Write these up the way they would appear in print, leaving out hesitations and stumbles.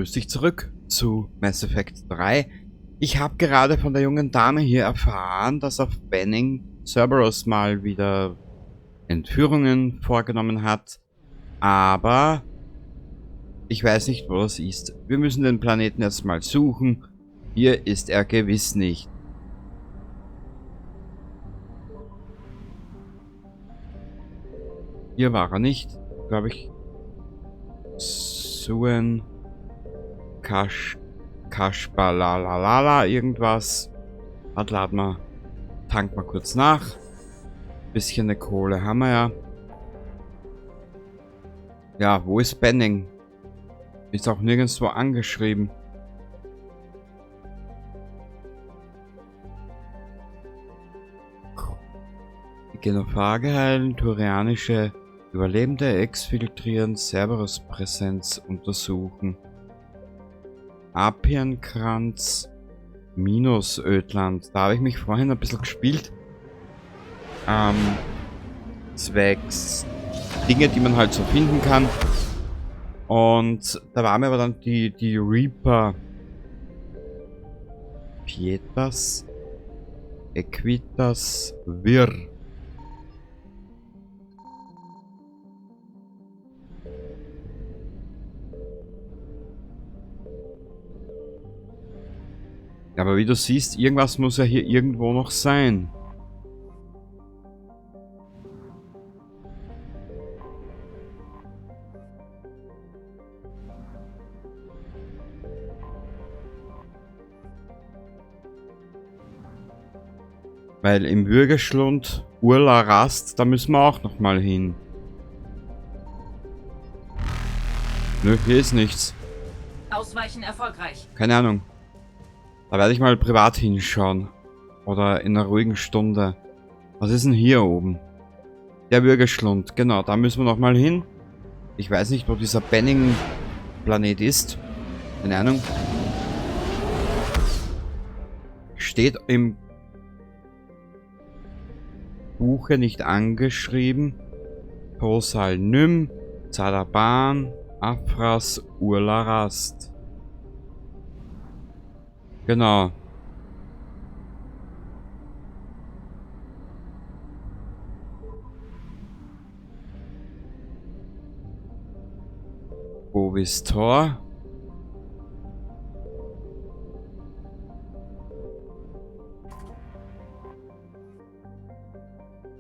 Grüß dich zurück zu Mass Effect 3. Ich habe gerade von der jungen Dame hier erfahren, dass auf Benning Cerberus mal wieder Entführungen vorgenommen hat. Aber ich weiß nicht, wo das ist. Wir müssen den Planeten jetzt mal suchen. Hier ist er gewiss nicht. Hier war er nicht, glaube ich. Suen Kashbalalala irgendwas. Warte, laden wir. Tank mal kurz nach. Bisschen eine Kohle haben wir ja. Ja, wo ist Benning? Ist auch nirgendwo angeschrieben. Die Genophage heilen, turianische Überlebende exfiltrieren, Cerberus Präsenz untersuchen. Apienkranz, Minusödland. Da habe ich mich vorhin ein bisschen gespielt. Zwecks Dinge, die man halt so finden kann. Und da war mir aber dann die Reaper Pietas Equitas Vir. Aber wie du siehst, irgendwas muss ja hier irgendwo noch sein. Weil im Würgeschlund Urla Rast, da müssen wir auch noch mal hin. Nö, hier ist nichts. Ausweichen erfolgreich. Keine Ahnung. Da werde ich mal privat hinschauen. Oder in einer ruhigen Stunde. Was ist denn hier oben? Der Würgeschlund, genau, da müssen wir noch mal hin. Ich weiß nicht, wo dieser Benning-Planet ist. Keine Ahnung. Steht im Buche nicht angeschrieben. Prosal Nym, Zadaban, Afras, Urlarast. Genau. Bovistor.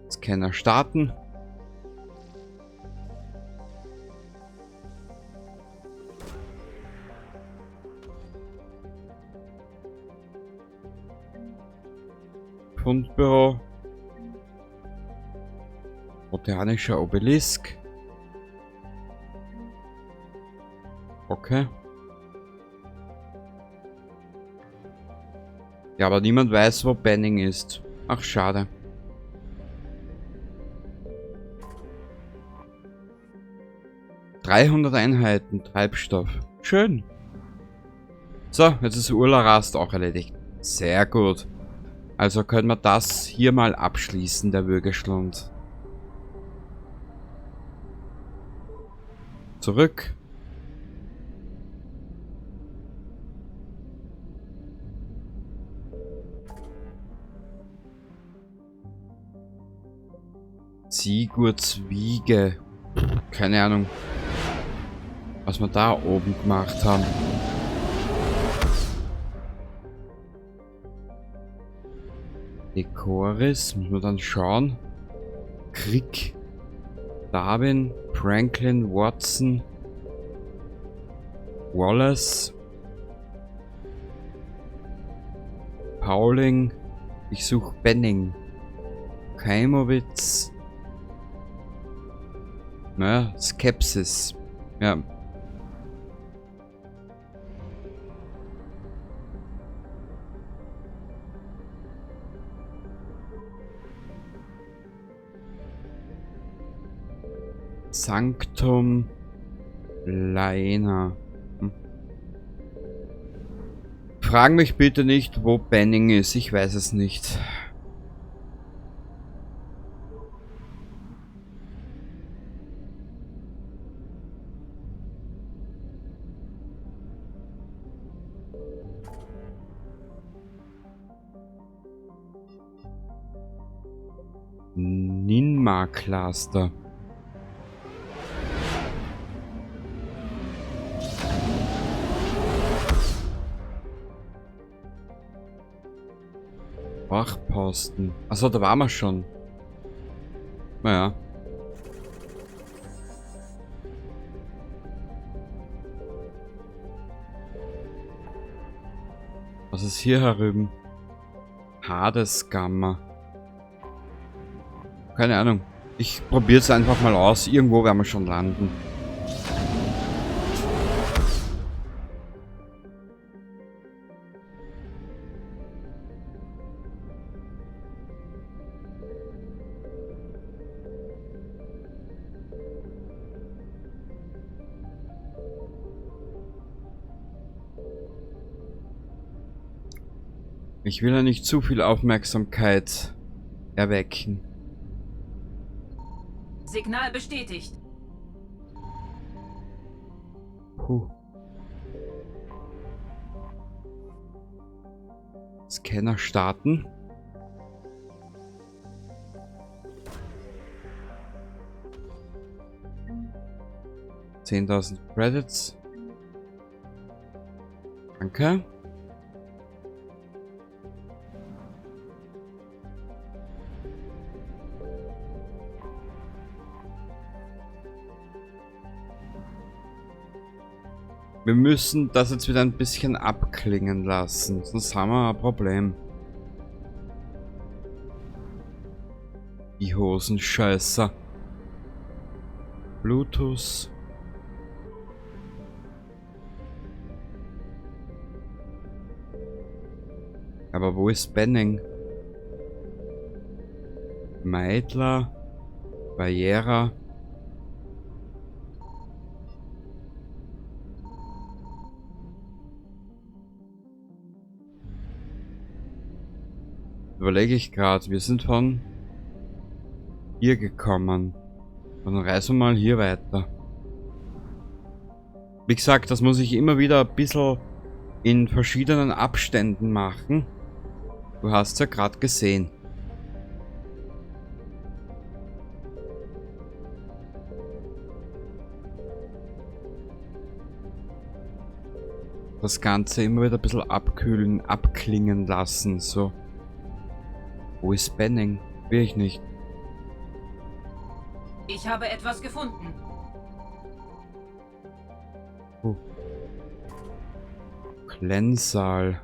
Scanner starten. Fundbüro. Botanischer Obelisk. Okay. Ja, aber niemand weiß, wo Benning ist. Ach, schade. ...300 Einheiten Treibstoff. Schön. So, jetzt ist Urlarast auch erledigt. Sehr gut. Also können wir das hier mal abschließen, der Würgeschlund. Zurück. Sigurds Wiege. Keine Ahnung, was wir da oben gemacht haben. Decoris, müssen wir dann schauen. Krieg. Darwin, Franklin, Watson, Wallace, Pauling. Ich suche Benning. Keimowitz. Naja, Skepsis. Ja. Sanctum Laena. Frag mich bitte nicht, wo Benning ist. Ich weiß es nicht. Minmark-Cluster. Wachposten. Achso, da waren wir schon. Naja. Was ist hier herüben? Hades-Gamma. Keine Ahnung. Ich probiere es einfach mal aus. Irgendwo werden wir schon landen. Ich will ja nicht zu viel Aufmerksamkeit erwecken. Signal bestätigt. Puh. Scanner starten. $10.000 Credits. Danke. Wir müssen das jetzt wieder ein bisschen abklingen lassen, sonst haben wir ein Problem. Die Hosenscheißer. Bluetooth. Aber wo ist Benning? Meidler. Barriera. Überlege ich gerade, wir sind von hier gekommen. Und dann reisen wir mal hier weiter. Wie gesagt, das muss ich immer wieder ein bisschen in verschiedenen Abständen machen. Du hast ja gerade gesehen. Das Ganze immer wieder ein bisschen abkühlen, abklingen lassen, so. Wo ist Benning? Will ich nicht. Ich habe etwas gefunden. Glensal.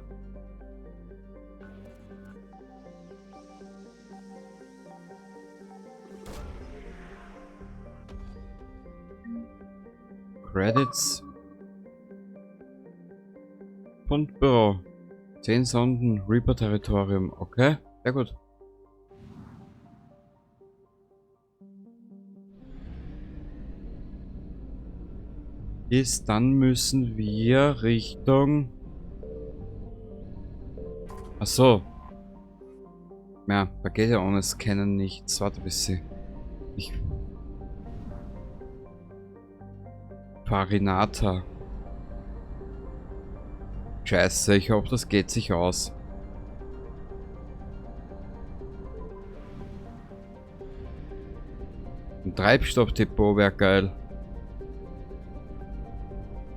Credits. Und Büro. 10 Sonden, Reaper-Territorium. Okay, sehr gut. Dann müssen wir Richtung... Ach so. Ja, da geht ja ohne Scannen nichts. Warte ein bisschen. Farinata. Scheiße, ich hoffe, das geht sich aus. Ein Treibstoffdepot wäre geil.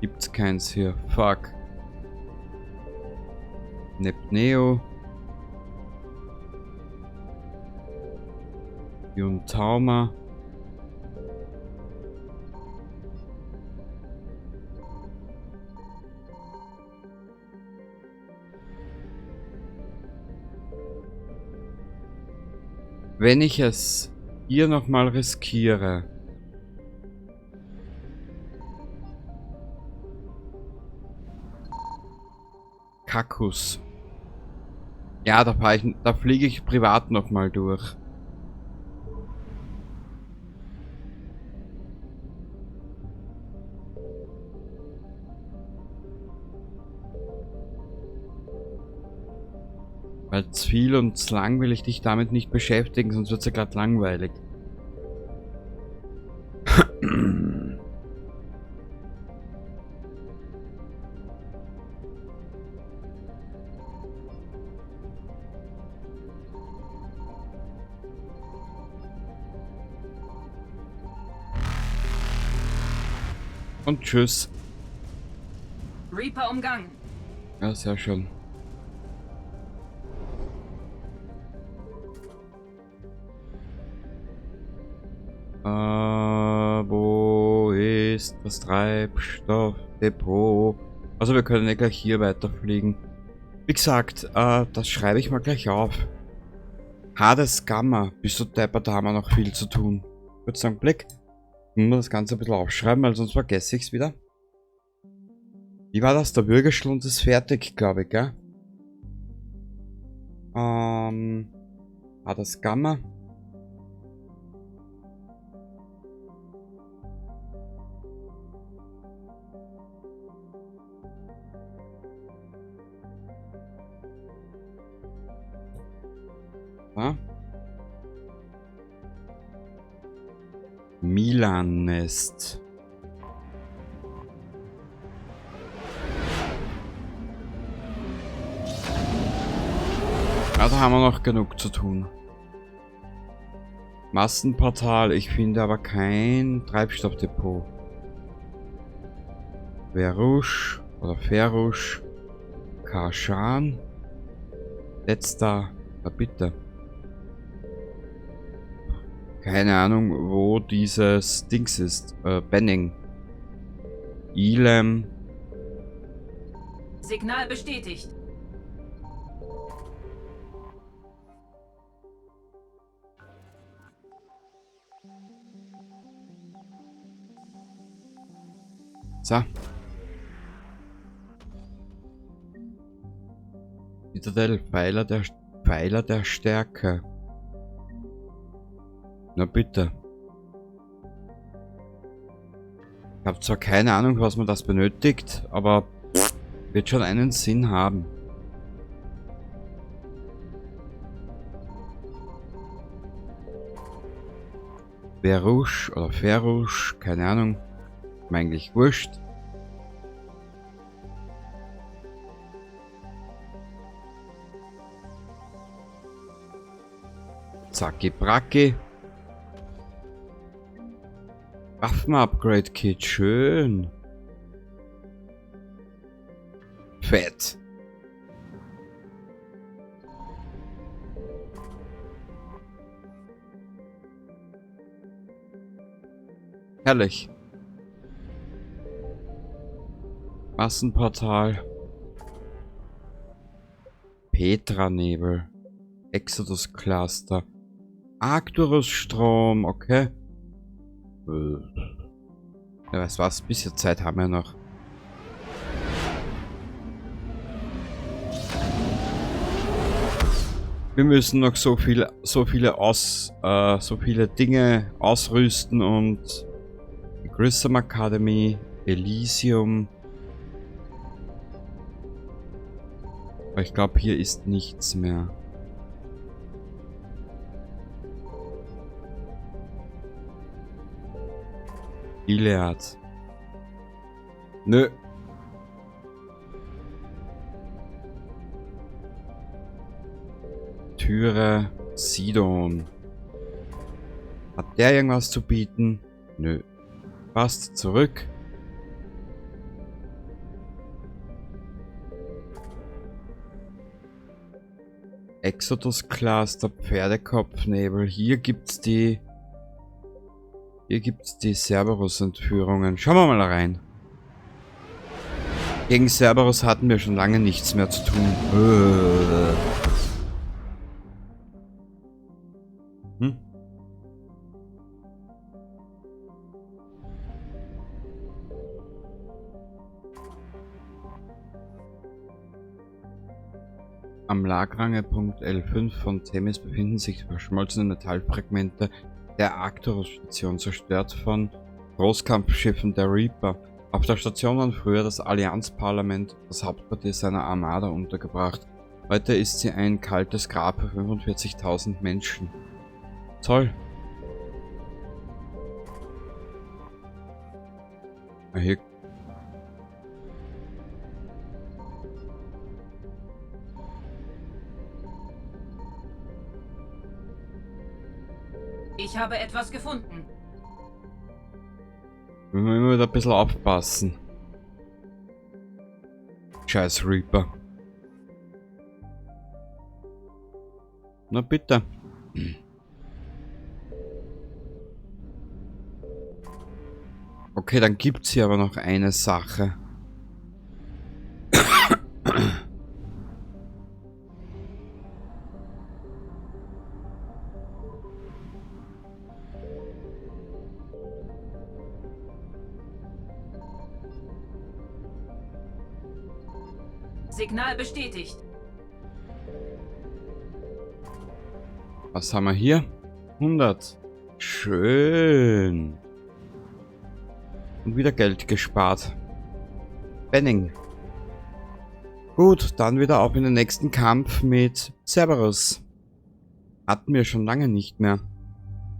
Gibt's keins hier. Fuck. Nepneo. Juntauma. Wenn ich es hier nochmal riskiere. Kakus. Ja, da fliege ich privat nochmal durch. Weil zu viel und zu lang will ich dich damit nicht beschäftigen, sonst wird es ja gerade langweilig. Und tschüss. Reaper umgangen. Ja, sehr schön. Wo ist das Treibstoffdepot? Also wir können ja gleich hier weiterfliegen. Wie gesagt, das schreibe ich mal gleich auf. Hades Gamma. Bist du deppert, da haben wir noch viel zu tun. Kurz einen Blick. Müssen wir das Ganze ein bisschen aufschreiben, weil sonst vergesse ich es wieder. Wie war das? Der Bürgerschlund ist fertig, glaube ich, gell? Hades Gamma. Ja. Milan Nest. Ja, da haben wir noch genug zu tun. Massenportal, ich finde aber kein Treibstoffdepot. Verusch oder Ferusch. Kashan. Letzter. Na bitte. Keine Ahnung, wo dieses Dings ist. Benning. Ilem. Signal bestätigt. So. Citadel, Pfeiler der Stärke. Na bitte. Ich habe zwar keine Ahnung, was man das benötigt, aber wird schon einen Sinn haben. Verusch oder Ferusch, keine Ahnung. Mir eigentlich wurscht. Zacki Bracki. Waffen-Upgrade-Kit, schön. Fett. Herrlich. Massenportal. Petra-Nebel. Exodus-Cluster. Arcturus-Strom, okay. Ja, weißt du was, bisschen Zeit haben wir noch. Wir müssen noch so viele Dinge ausrüsten und die Grissom Academy, Elysium. Aber ich glaube, hier ist nichts mehr. Gilead. Nö. Tyre, Sidon. Hat der irgendwas zu bieten? Nö. Passt zurück. Exodus Cluster, Pferdekopfnebel. Hier gibt's die Cerberus-Entführungen. Schauen wir mal rein. Gegen Cerberus hatten wir schon lange nichts mehr zu tun. Am Lagrangepunkt L5 von Themis befinden sich verschmolzene Metallfragmente der Arcturus-Station, zerstört von Großkampfschiffen der Reaper. Auf der Station waren früher das Allianzparlament, das Hauptquartier seiner Armada, untergebracht. Heute ist sie ein kaltes Grab für 45.000 Menschen. Toll. Hier. Ich habe etwas gefunden. Müssen wir immer wieder ein bisschen aufpassen. Scheiß Reaper. Na bitte. Okay, dann gibt's hier aber noch eine Sache. Signal bestätigt. Was haben wir hier? 100. Schön. Und wieder Geld gespart. Benning. Gut, dann wieder auf in den nächsten Kampf mit Cerberus. Hatten wir schon lange nicht mehr.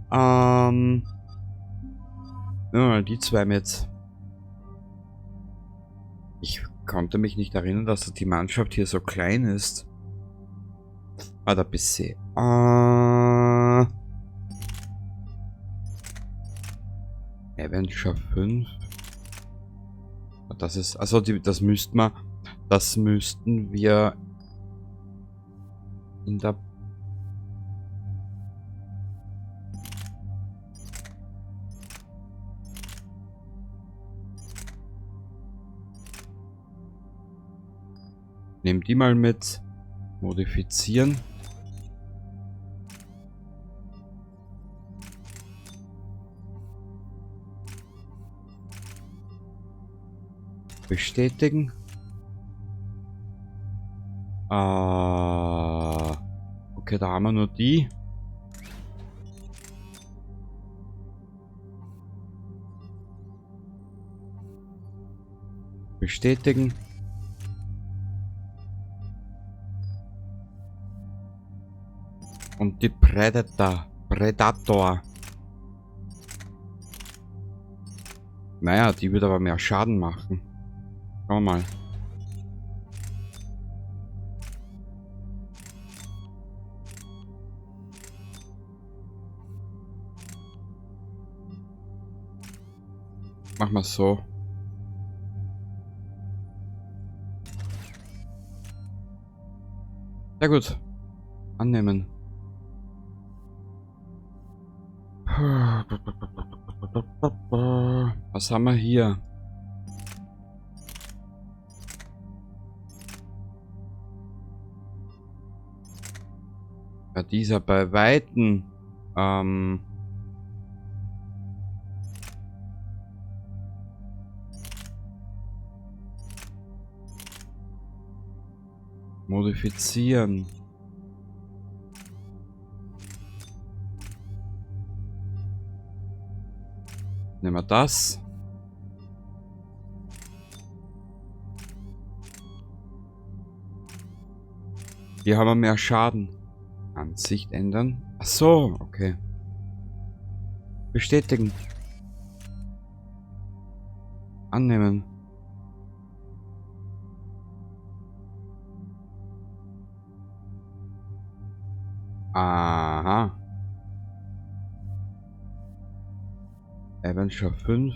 Ja, die zwei mit. Ich konnte mich nicht erinnern, dass die Mannschaft hier so klein ist. Ah, da bist du. Avenger 5. Das ist. Also das müssten wir. Das müssten wir in der. Nehmen die mal mit. Modifizieren. Bestätigen. Okay, da haben wir nur die. Bestätigen. Und die Predator. Naja, die wird aber mehr Schaden machen. Schauen wir mal. Machen wir so. Sehr gut. Annehmen. Was haben wir hier? Ja, dieser bei Weitem. Modifizieren. Nehmen wir das. Hier haben wir mehr Schaden. Ansicht ändern. Ach so, okay. Bestätigen. Annehmen. Aha. Avenger 5.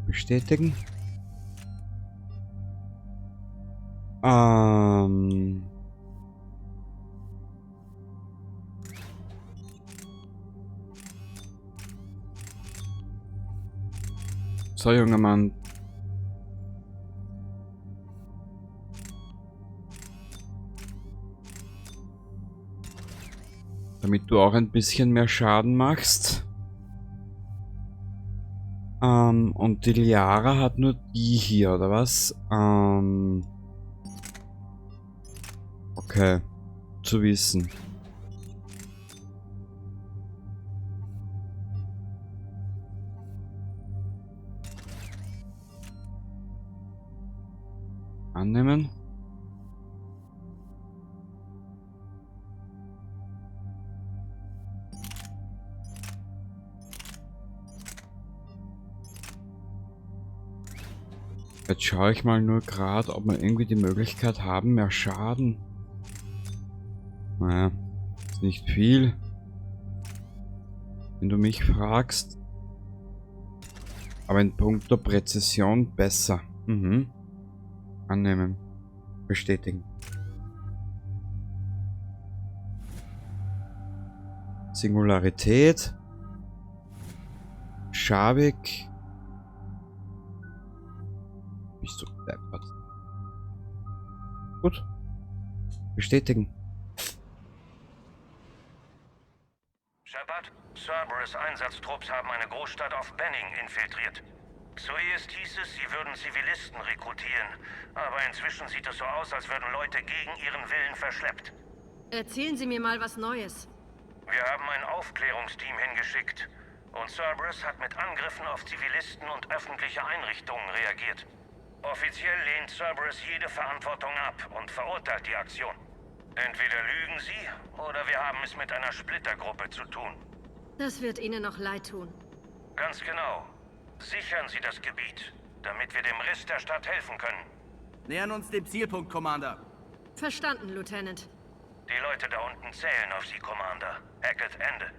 Bestätigen. So, junger Mann. Damit du auch ein bisschen mehr Schaden machst. Und die Liara hat nur die hier, oder was? Okay. Zu wissen. Annehmen. Jetzt schaue ich mal nur gerade, ob wir irgendwie die Möglichkeit haben, mehr Schaden. Naja, ist nicht viel. Wenn du mich fragst. Aber in puncto Präzision besser. Mhm. Annehmen. Bestätigen. Singularität. Schabig. Bist du deppert. Gut. Bestätigen. Shepard, Cerberus Einsatztrupps haben eine Großstadt auf Benning infiltriert. Zuerst hieß es, sie würden Zivilisten rekrutieren, aber inzwischen sieht es so aus, als würden Leute gegen ihren Willen verschleppt. Erzählen Sie mir mal was Neues. Wir haben ein Aufklärungsteam hingeschickt und Cerberus hat mit Angriffen auf Zivilisten und öffentliche Einrichtungen reagiert. Offiziell lehnt Cerberus jede Verantwortung ab und verurteilt die Aktion. Entweder lügen sie oder wir haben es mit einer Splittergruppe zu tun. Das wird Ihnen noch leid tun. Ganz genau. Sichern Sie das Gebiet, damit wir dem Rest der Stadt helfen können. Nähern uns dem Zielpunkt, Commander. Verstanden, Lieutenant. Die Leute da unten zählen auf Sie, Commander. Hackett, Ende.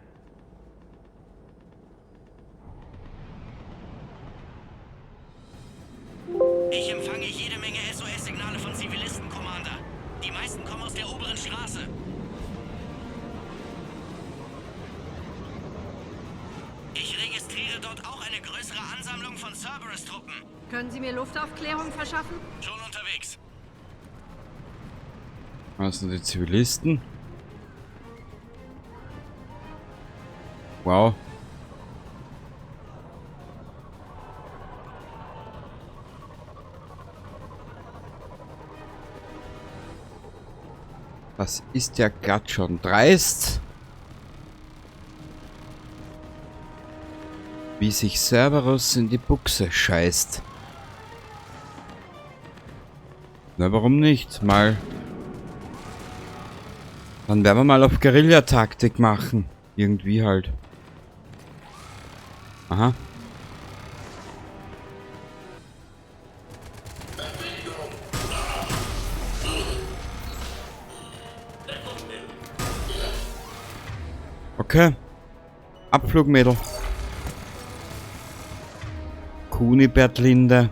Ich empfange jede Menge SOS-Signale von Zivilisten, Commander. Die meisten kommen aus der oberen Straße. Ich registriere dort auch eine größere Ansammlung von Cerberus-Truppen. Können Sie mir Luftaufklärung verschaffen? Schon unterwegs. Was sind die Zivilisten? Wow. Das ist ja grad schon dreist. Wie sich Cerberus in die Buchse scheißt. Na, warum nicht? Mal. Dann werden wir mal auf Guerillataktik machen. Irgendwie halt. Aha. Okay. Abflugmädel. Kunibertlinde.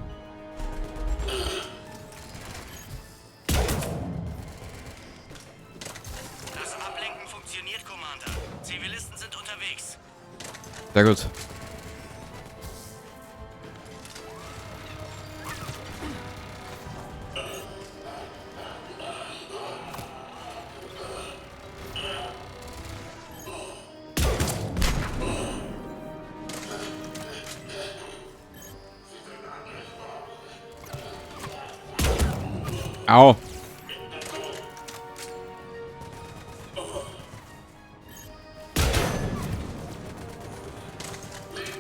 Das Ablenken funktioniert, Commander. Zivilisten sind unterwegs. Sehr gut. Au.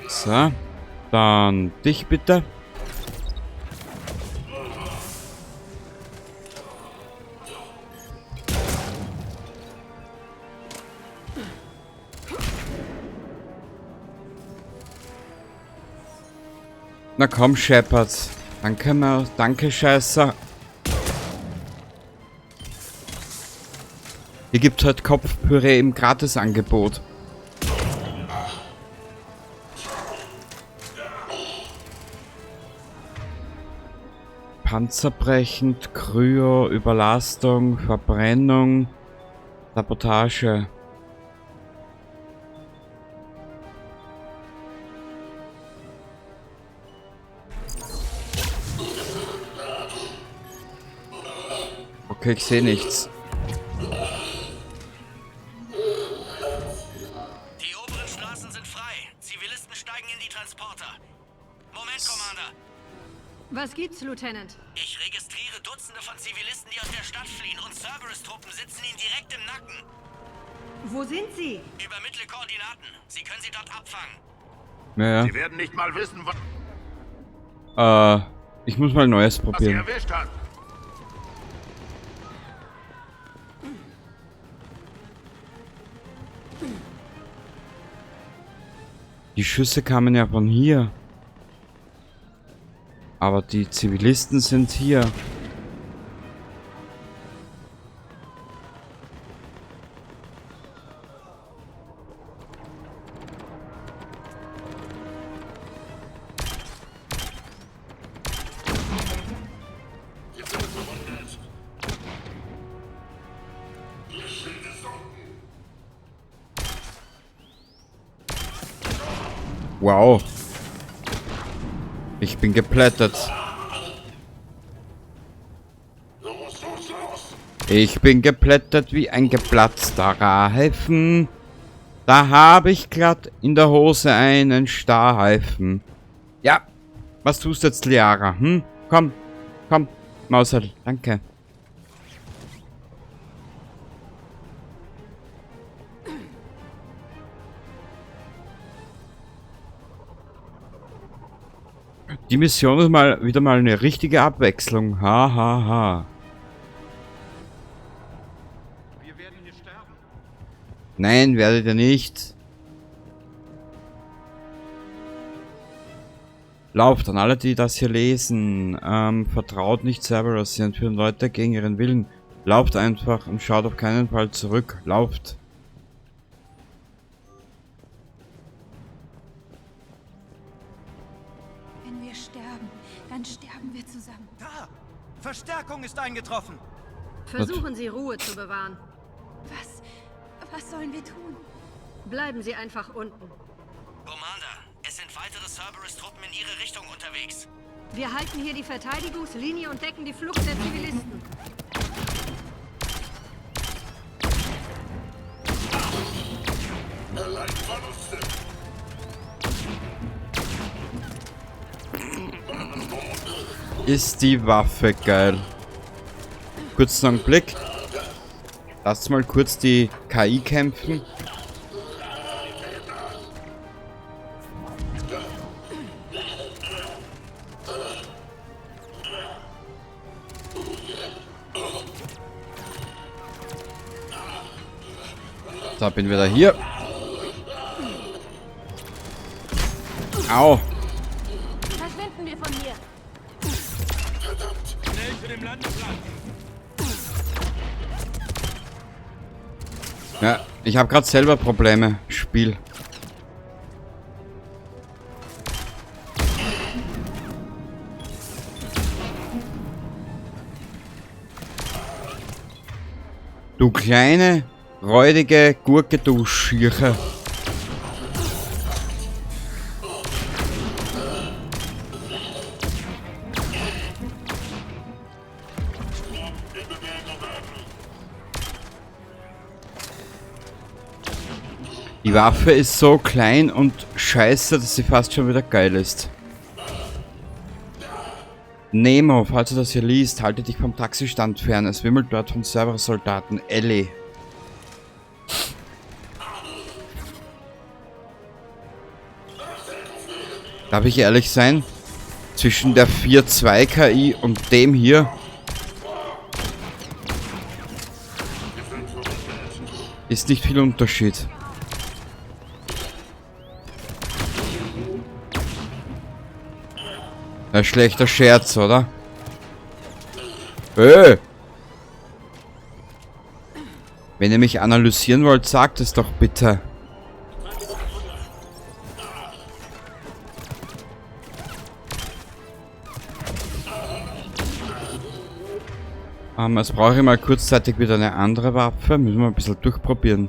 So. Dann dich bitte. Na komm, Shepard. Danke mal. Danke, Scheiße. Hier gibt halt Kopfpüree im Gratisangebot. Panzerbrechend, Kryo, Überlastung, Verbrennung, Sabotage. Okay, ich sehe nichts. Die oberen Straßen sind frei. Zivilisten steigen in die Transporter. Moment, Commander. Was gibt's, Lieutenant? Ich registriere Dutzende von Zivilisten, die aus der Stadt fliehen und Cerberus-Truppen sitzen ihnen direkt im Nacken. Wo sind Sie? Übermittle Koordinaten. Sie können sie dort abfangen. Ja, Sie werden nicht mal wissen, was ja. Ich muss mal Neues sie probieren. erwischt hat. Die Schüsse kamen ja von hier. Aber die Zivilisten sind hier. Wow. Ich bin geplättet. Ich bin geplättet wie ein geplatzter Reifen. Da habe ich glatt in der Hose einen Starreifen. Ja, was tust du jetzt, Liara? Hm? Komm, komm, Mausel, danke. Die Mission ist wieder mal eine richtige Abwechslung. Ha, ha, ha. Wir werden hier sterben. Nein, werdet ihr nicht. Lauft an alle, die das hier lesen. Vertraut nicht Cerberus, sie entführen Leute gegen ihren Willen. Lauft einfach und schaut auf keinen Fall zurück. Lauft. Wenn wir sterben, dann sterben wir zusammen. Da! Verstärkung ist eingetroffen! Versuchen Sie, Ruhe zu bewahren. Was sollen wir tun? Bleiben Sie einfach unten. Commander, es sind weitere Cerberus-Truppen in Ihre Richtung unterwegs. Wir halten hier die Verteidigungslinie und decken die Flucht der Zivilisten. Ist die Waffe geil. Kurzen Augenblick. Lasst mal kurz die KI kämpfen. Da bin wieder hier. Au. Verschwinden wir von hier. Schnell zu dem Landeplatz. Ja, ich habe gerade selber Probleme. Spiel. Du kleine, räudige Gurke, du Schirche. Die Waffe ist so klein und scheiße, dass sie fast schon wieder geil ist. Nemo, falls du das hier liest, halte dich vom Taxistand fern. Es wimmelt dort von Cerberus-Soldaten. Ellie. Darf ich ehrlich sein? Zwischen der 4.2 KI und dem hier ist nicht viel Unterschied. Ein schlechter Scherz, oder? Wenn ihr mich analysieren wollt, sagt es doch bitte. Jetzt brauche ich mal kurzzeitig wieder eine andere Waffe. Müssen wir ein bisschen durchprobieren.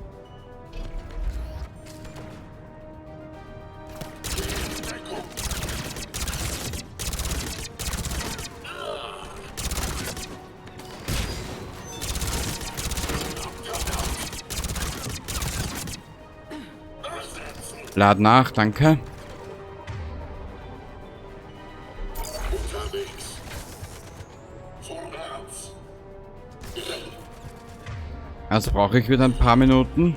Lad nach, danke. Also brauche ich wieder ein paar Minuten.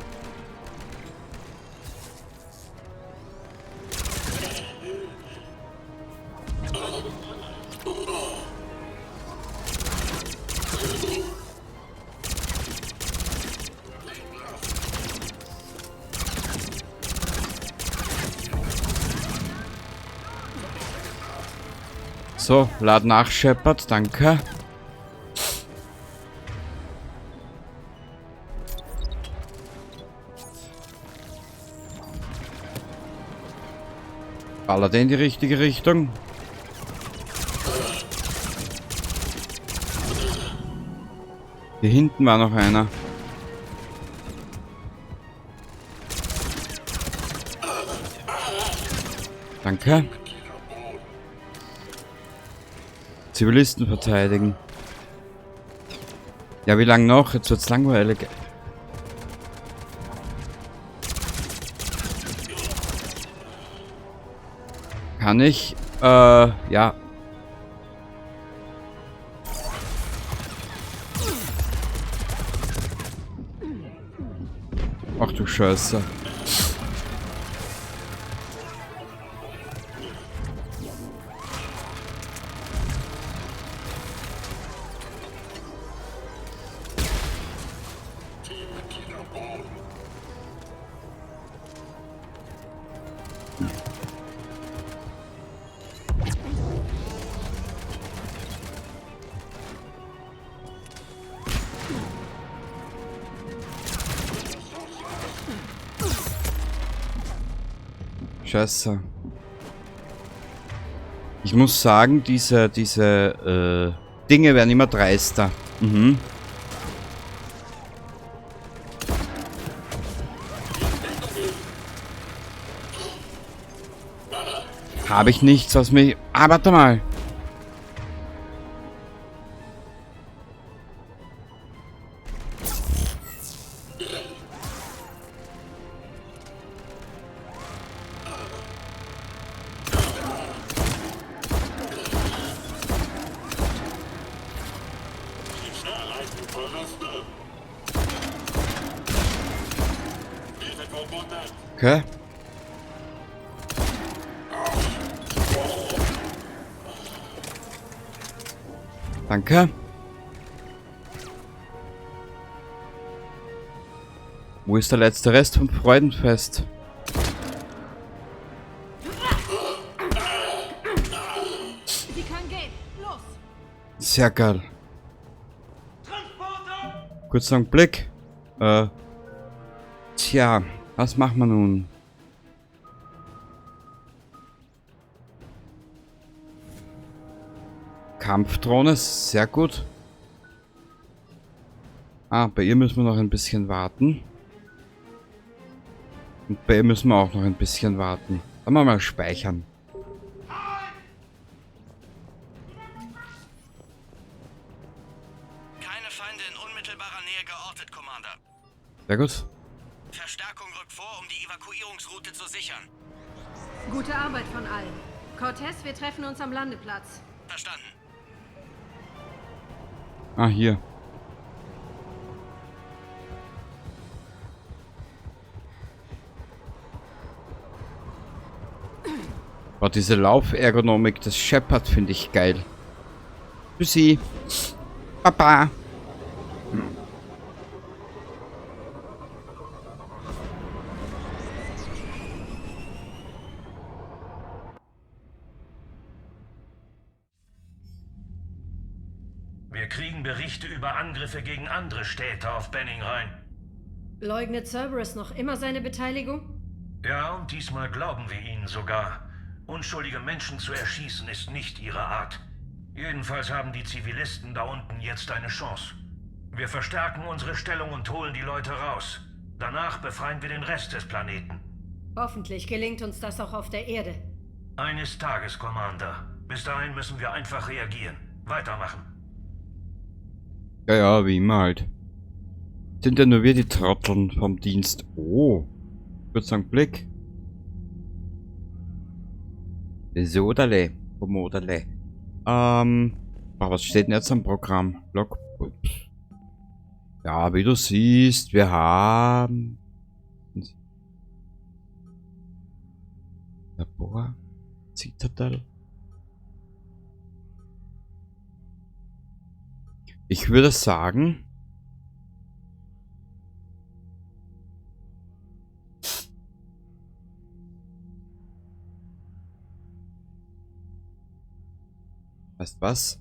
So, lad nach, Shepard, danke. Ballert in die richtige Richtung. Hier hinten war noch einer. Danke. Zivilisten verteidigen. Ja, wie lange noch? Jetzt wird's langweilig. Kann ich? Ja. Ach du Scheiße. Scheiße. Ich muss sagen, diese Dinge werden immer dreister. Mhm. Habe ich nichts, was mich... Ah, warte mal. Okay. Danke. Wo ist der letzte Rest vom Freudenfest? Sie kann gehen. Los! Sehr geil. Kurzer Blick. Tja, was machen wir nun? Kampfdrohne, sehr gut. Ah, bei ihr müssen wir noch ein bisschen warten. Und bei ihr müssen wir auch noch ein bisschen warten. Dann mal speichern. Keine Feinde in unmittelbarer Nähe geortet, Commander. Sehr gut. Verstärkung rückt vor, um die Evakuierungsroute zu sichern. Gute Arbeit von allen. Cortez, wir treffen uns am Landeplatz. Verstanden. Ah, hier. Boah, diese Laufergonomik des Shepard finde ich geil. Tschüssi. Papa. Wir kriegen Berichte über Angriffe gegen andere Städte auf Benning rein. Leugnet Cerberus noch immer seine Beteiligung? Ja, und diesmal glauben wir ihnen sogar. Unschuldige Menschen zu erschießen ist nicht ihre Art. Jedenfalls haben die Zivilisten da unten jetzt eine Chance. Wir verstärken unsere Stellung und holen die Leute raus. Danach befreien wir den Rest des Planeten. Hoffentlich gelingt uns das auch auf der Erde. Eines Tages, Commander. Bis dahin müssen wir einfach reagieren. Weitermachen. Ja, ja, wie immer halt. Sind ja nur wir die Trotteln vom Dienst. Oh. Ich würde sagen, Blick. Sodale. Pomodale. Was steht denn jetzt am Programm? Logbook. Ja, wie du siehst, wir haben... Labor. Citadel. Ich würde sagen... Weißt was?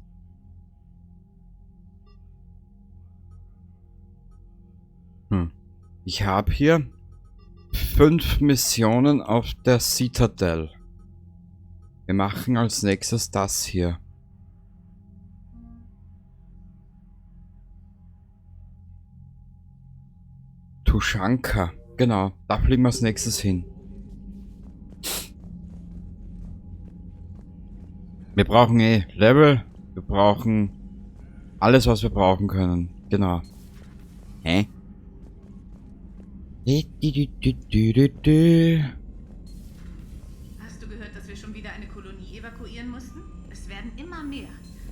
Ich habe hier 5 Missionen auf der Citadel. Wir machen als nächstes das hier. Tuschanka. Genau, da fliegen wir als nächstes hin. Wir brauchen Level. Wir brauchen alles, was wir brauchen können. Genau. Hä? Hast du gehört, dass wir schon wieder eine Kolonie evakuieren mussten? Es werden immer mehr.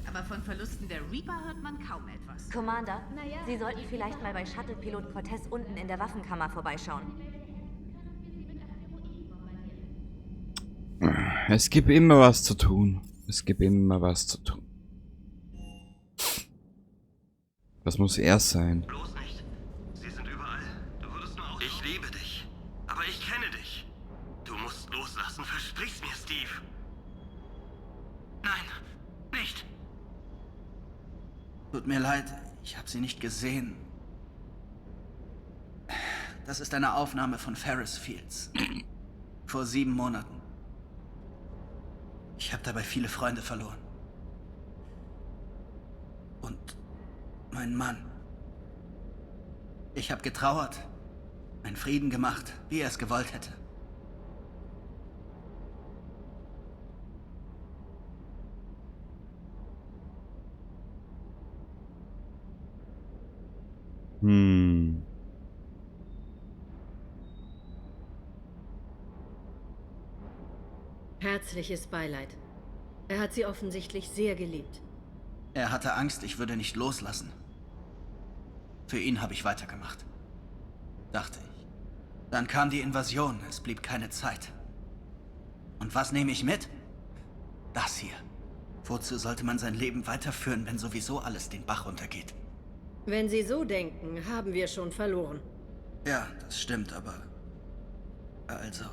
Aber von Verlusten der Reaper hört man kaum etwas. Commander, Sie sollten vielleicht mal bei Shuttle-Pilot Cortez unten in der Waffenkammer vorbeischauen. Es gibt immer was zu tun. Es gibt immer was zu tun. Das muss er sein. Bloß nicht. Sie sind überall. Du würdest nur auch... Ich liebe dich. Aber ich kenne dich. Du musst loslassen. Versprich's mir, Steve. Nein, nicht. Tut mir leid, ich habe sie nicht gesehen. Das ist eine Aufnahme von Ferris Fields. Vor 7 Monaten. Ich habe dabei viele Freunde verloren. Und mein Mann. Ich habe getrauert, einen Frieden gemacht, wie er es gewollt hätte. Herzliches Beileid. Er hat sie offensichtlich sehr geliebt. Er hatte Angst, ich würde nicht loslassen. Für ihn habe ich weitergemacht. Dachte ich. Dann kam die Invasion, es blieb keine Zeit. Und was nehme ich mit? Das hier. Wozu sollte man sein Leben weiterführen, wenn sowieso alles den Bach runtergeht? Wenn Sie so denken, haben wir schon verloren. Ja, das stimmt, aber... Also...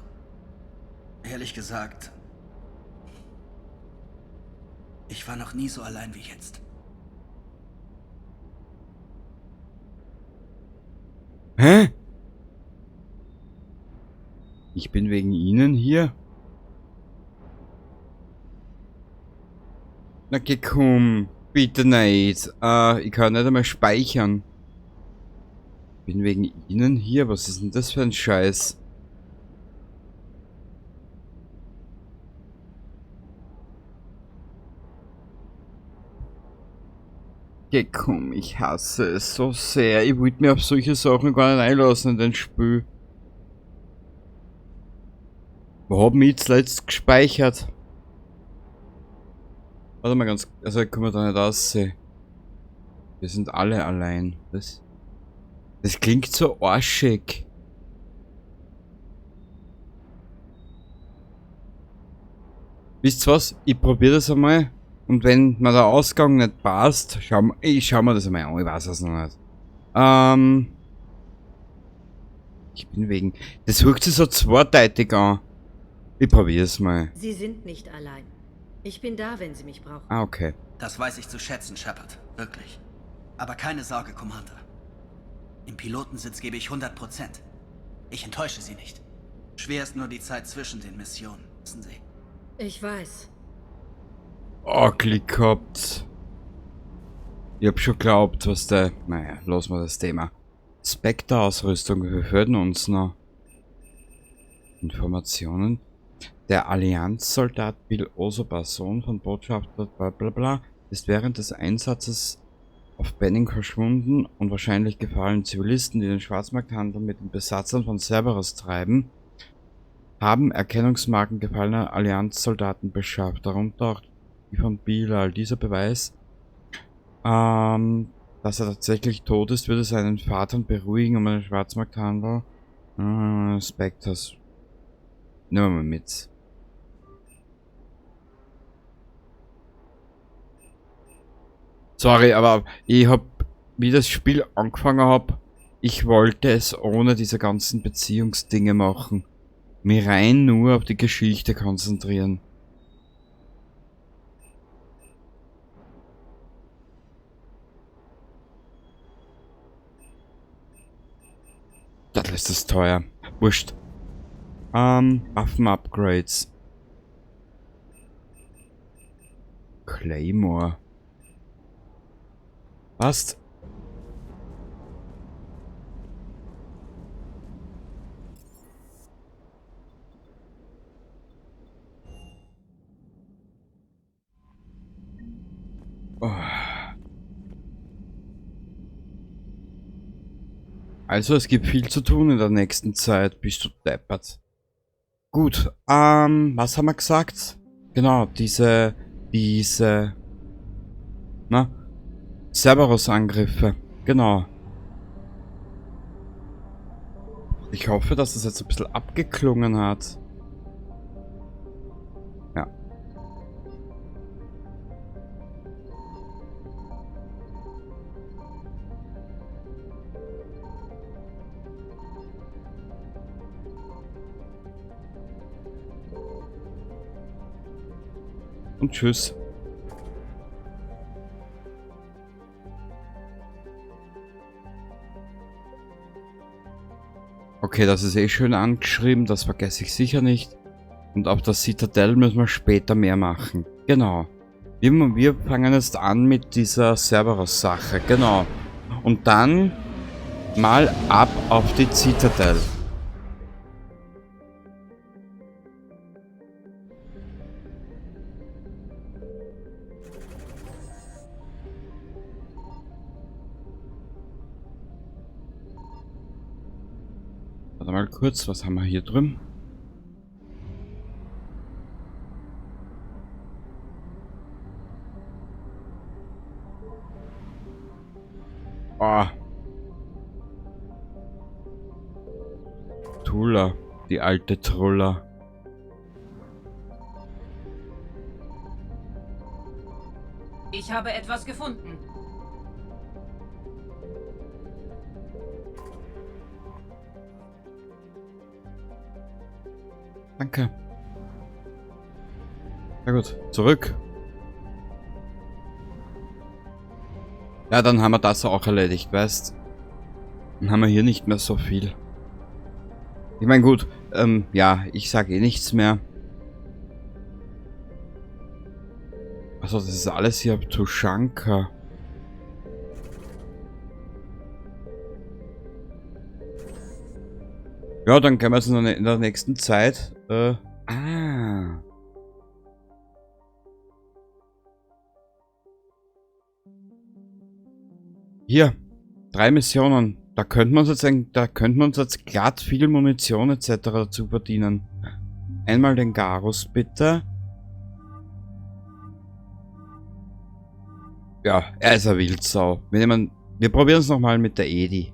Ehrlich gesagt... Ich war noch nie so allein wie jetzt. Hä? Ich bin wegen Ihnen hier? Na geh komm, bitte nicht. Ich kann nicht einmal speichern. Bin wegen Ihnen hier? Was ist denn das für ein Scheiß? Geh komm, ich hasse es so sehr. Ich wollte mir auf solche Sachen gar nicht einlassen in den Spiel. Wo hab ich jetzt letzt gespeichert? Warte mal ganz... Also ich kann mir da nicht aussehen. Wir sind alle allein. Das klingt so arschig. Wisst ihr was? Ich probiere das einmal. Und wenn mir der Ausgang nicht passt, ich schau mir das einmal an. Ich weiß es noch nicht. Ich bin wegen... Das hört sich so zweideutig an. Ich probiere es mal. Sie sind nicht allein. Ich bin da, wenn Sie mich brauchen. Ah, okay. Das weiß ich zu schätzen, Shepard. Wirklich. Aber keine Sorge, Commander. Im Pilotensitz gebe ich 100%. Ich enttäusche Sie nicht. Schwer ist nur die Zeit zwischen den Missionen, wissen Sie. Ich weiß. Oh, Glück gehabt. Ich hab schon geglaubt, was der... Naja, lassen wir das Thema. Spectre-Ausrüstung, wir hören uns noch. Informationen. Der Allianzsoldat Bill Osoba, Sohn von Botschafter blablabla, ist während des Einsatzes auf Benning verschwunden und wahrscheinlich gefallen. Zivilisten, die den Schwarzmarkthandel mit den Besatzern von Cerberus treiben, haben Erkennungsmarken gefallener Allianzsoldaten beschafft, darunter auch die von Bilal. Dieser Beweis, dass er tatsächlich tot ist, würde seinen Vater beruhigen, um den Schwarzmarkthandel. Spectres. Nehmen wir mal mit. Sorry, aber ich hab, wie das Spiel angefangen hab, ich wollte es ohne diese ganzen Beziehungsdinge machen. Mich rein nur auf die Geschichte konzentrieren. ist das teuer. Wurscht. Waffen-Upgrades. Claymore. Was? Oh. Also, es gibt viel zu tun in der nächsten Zeit. Bist du deppert. Gut, was haben wir gesagt? Genau, diese, Cerberus-Angriffe. Genau. Ich hoffe, dass es jetzt ein bisschen abgeklungen hat. Ja. Und tschüss. Okay, das ist eh schön angeschrieben, das vergesse ich sicher nicht. Und auf der Citadel müssen wir später mehr machen. Genau. Wir fangen jetzt an mit dieser Cerberus-Sache. Genau. Und dann mal ab auf die Citadel. Warte mal kurz, was haben wir hier drüben? Oh. Tula, die alte Trulla. Ich habe etwas gefunden. Danke. Na gut, zurück. Ja, dann haben wir das auch erledigt, weißt? Dann haben wir hier nicht mehr so viel. Ich meine, gut, ja, ich sage eh nichts mehr. Also, das ist alles hier ab Tuschanka. Ja, dann können wir es in der nächsten Zeit. Hier, 3 Missionen. Da könnten wir uns jetzt glatt viel Munition etc. dazu verdienen. Einmal den Garus bitte. Ja, er ist eine Wildsau. Wir probieren es nochmal mit der Edi.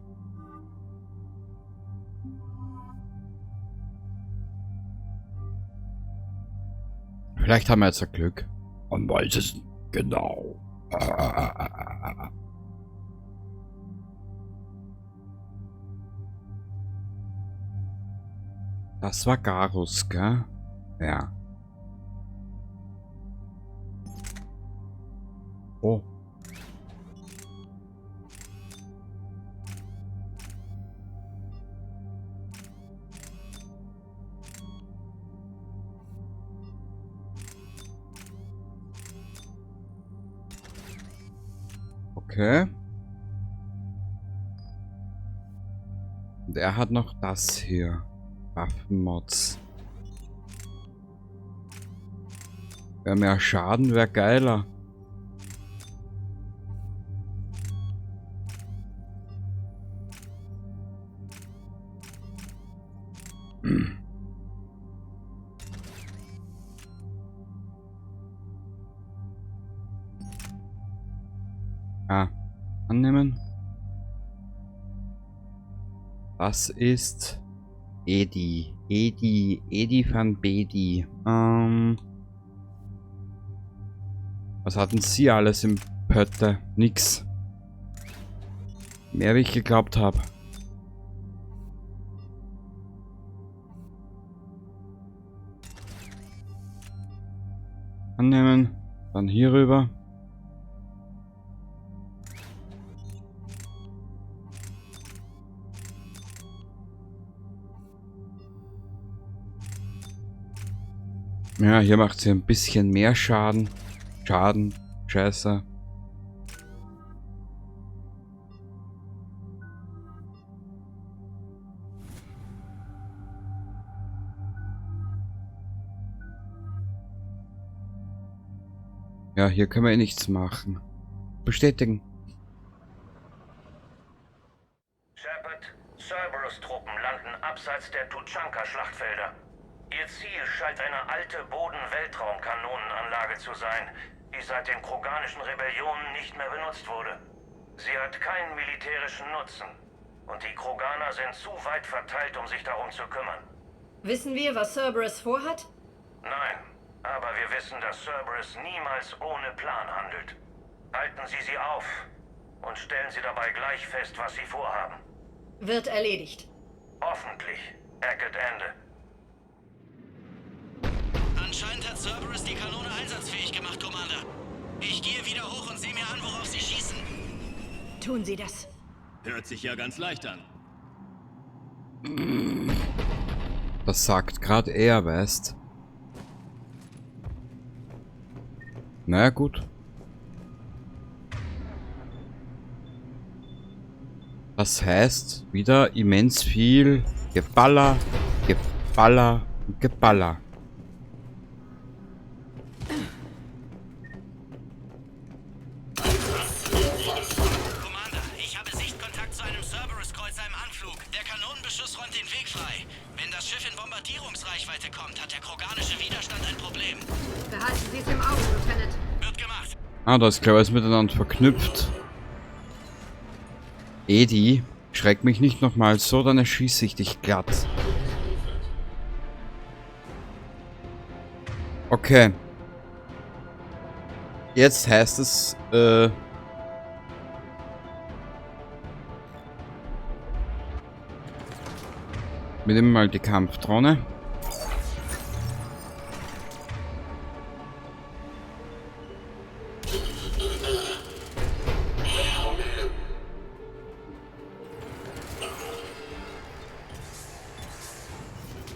Vielleicht haben wir jetzt ein Glück. Man weiß es nicht genau. Das war Garus, gell? Ja. Oh. Okay. Und er hat noch das hier. Waffenmods. Wäre mehr Schaden, wäre geiler. Annehmen. Das ist Edi van Bedi. Was hatten Sie alles im Pötte? Nix. Mehr wie ich geglaubt habe. Annehmen. Dann hier rüber. Ja, hier macht sie ein bisschen mehr Schaden. Scheiße. Ja, hier können wir eh nichts machen. Bestätigen. Shepard, Cerberus-Truppen landen abseits der Tuchanka-Schlachtfelder. Ihr Ziel scheint eine alte Boden-Weltraum-Kanonenanlage zu sein, die seit den kroganischen Rebellionen nicht mehr benutzt wurde. Sie hat keinen militärischen Nutzen. Und die Kroganer sind zu weit verteilt, um sich darum zu kümmern. Wissen wir, was Cerberus vorhat? Nein, aber wir wissen, dass Cerberus niemals ohne Plan handelt. Halten Sie sie auf und stellen Sie dabei gleich fest, was Sie vorhaben. Wird erledigt. Hoffentlich. Hackett Ende. Anscheinend hat Cerberus die Kanone einsatzfähig gemacht, Commander. Ich gehe wieder hoch und sehe mir an, worauf sie schießen. Tun Sie das. Hört sich ja ganz leicht an. Das sagt gerade er, weißt. Na gut. Das heißt, wieder immens viel Geballer, Geballer und Geballer. Commander, ich habe Sichtkontakt zu einem Cerberus-Kreuzer im Anflug. Der Kanonenbeschuss räumt den Weg frei. Wenn das Schiff in Bombardierungsreichweite kommt, hat der kroganische Widerstand ein Problem. Behalten Sie es im Auge, Lieutenant. Wird gemacht. Ah, da ist klar, ist miteinander verknüpft. Edi, schreck mich nicht nochmal so, dann erschieße ich dich glatt. Okay. Jetzt heißt es, wir nehmen mal die Kampfdrohne.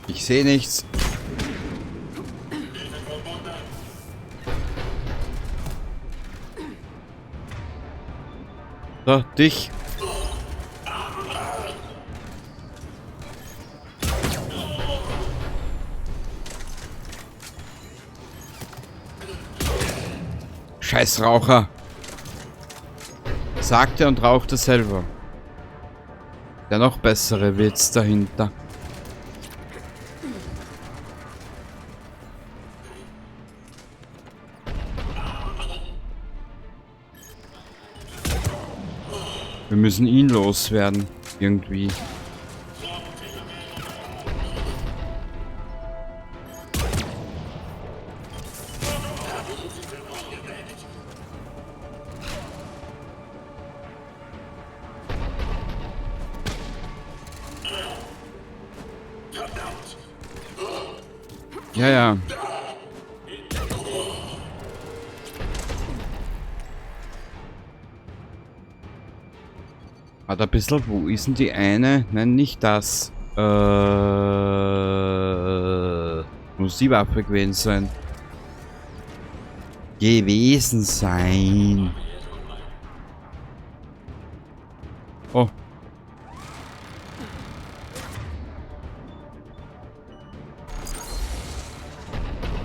Ich sehe nichts. So, dich. Scheiß Raucher. Sagte und rauchte selber. Der noch bessere Witz dahinter. Wir müssen ihn loswerden. Irgendwie. Ja, ja. Hat ein bisschen, wo ist denn die eine? Nein, nicht das. Muss die Waffe gewesen sein. Oh.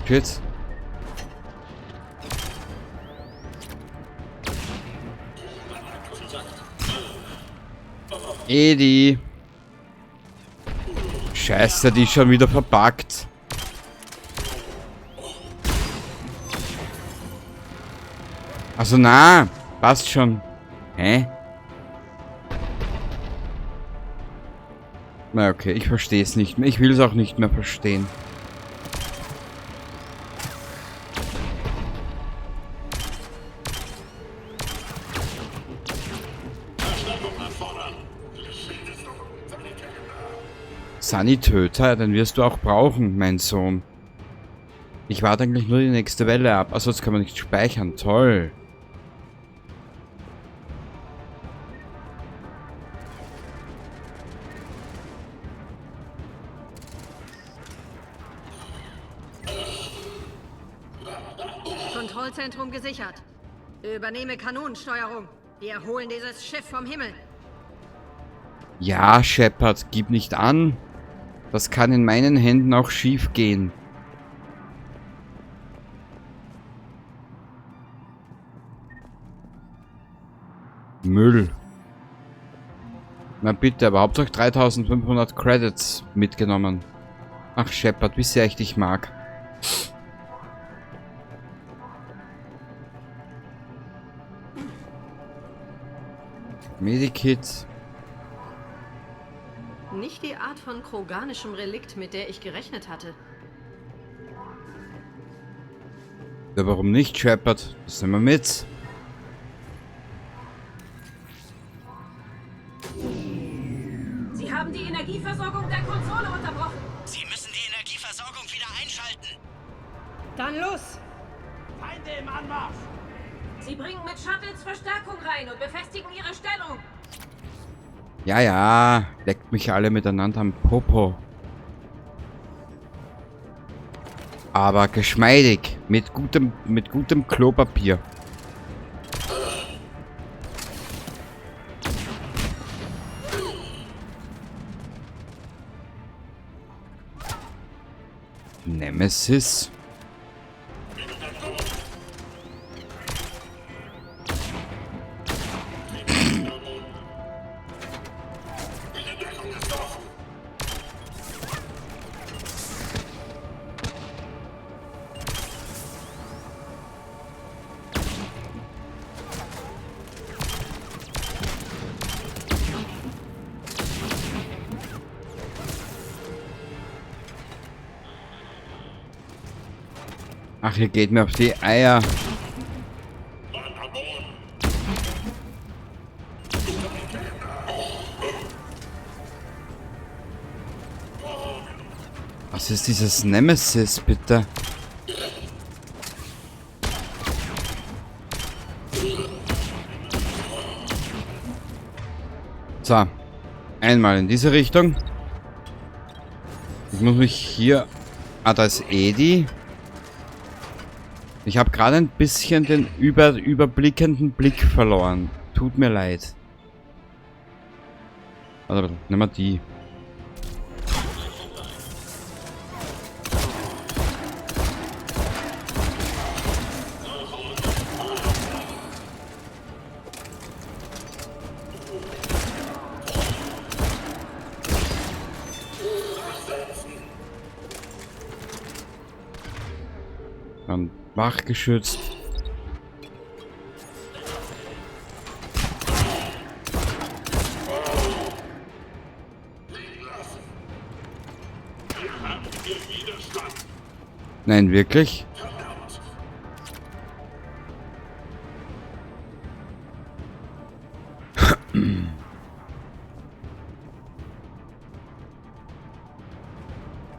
Shit. Edi. Scheiße, die ist schon wieder verpackt. Also na, passt schon. Hä? Na okay, ich verstehe es nicht mehr. Ich will es auch nicht mehr verstehen. Sanitöter, den wirst du auch brauchen, mein Sohn. Ich warte eigentlich nur die nächste Welle ab. Also jetzt kann man nicht speichern. Toll. Kontrollzentrum gesichert. Übernehme Kanonensteuerung. Wir holen dieses Schiff vom Himmel. Ja, Shepard, gib nicht an. Das kann in meinen Händen auch schief gehen. Müll. Na bitte, aber Hauptsache 3500 Credits mitgenommen. Ach, Shepard, wie sehr ich dich mag. Medikit. Nicht die Art von kroganischem Relikt, mit der ich gerechnet hatte. Ja, warum nicht, Shepard? Das nehmen wir mit. Sie haben die Energieversorgung der Konsole unterbrochen. Sie müssen die Energieversorgung wieder einschalten. Dann los! Feinde im Anmarsch. Sie bringen mit Shuttles Verstärkung rein und befestigen ihre Stellung. Ja, ja. Leckt mich alle miteinander am Popo. Aber geschmeidig. Mit gutem Klopapier. Nemesis. Ach, ihr geht mir auf die Eier. Was ist dieses Nemesis, bitte? So. Einmal in diese Richtung. Ich muss mich hier... Ah, da ist Edi. Ich habe gerade ein bisschen den überblickenden Blick verloren. Tut mir leid. Also, nehmen wir die. Dann wachgeschützt. Nein, wirklich?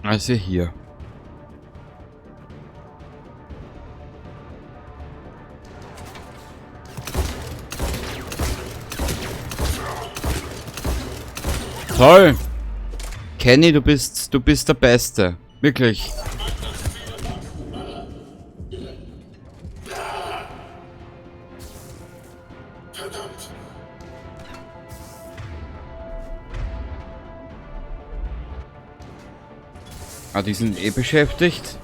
Also hier. Toll! Kenny, du bist der Beste. Wirklich. Ah, die sind eh beschäftigt.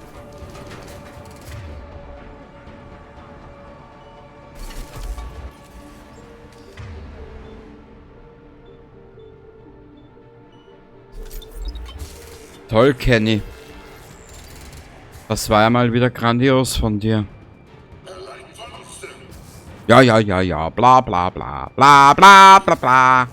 Toll, Kenny. Das war ja mal wieder grandios von dir. Ja, ja, ja, ja. Bla, bla, bla. Bla, bla, bla, bla.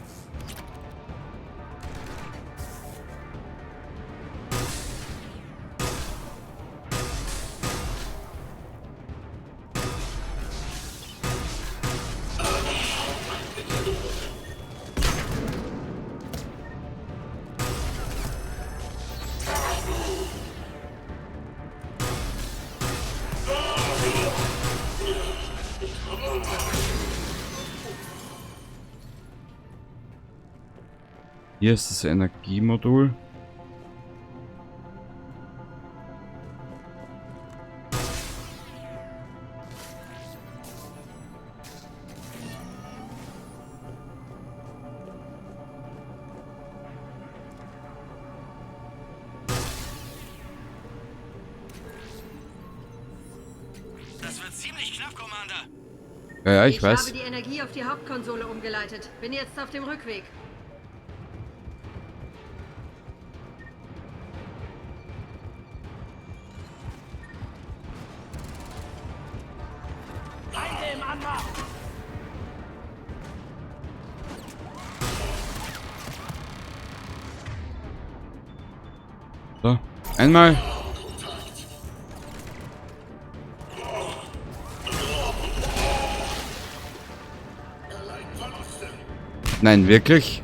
Hier ist das Energiemodul. wird ziemlich knapp, Commander. Ja, ich Ich weiß. habe die Energie auf die Hauptkonsole umgeleitet. Bin jetzt auf dem Rückweg. Feinde im Anmarsch! So, einmal. Nein, wirklich?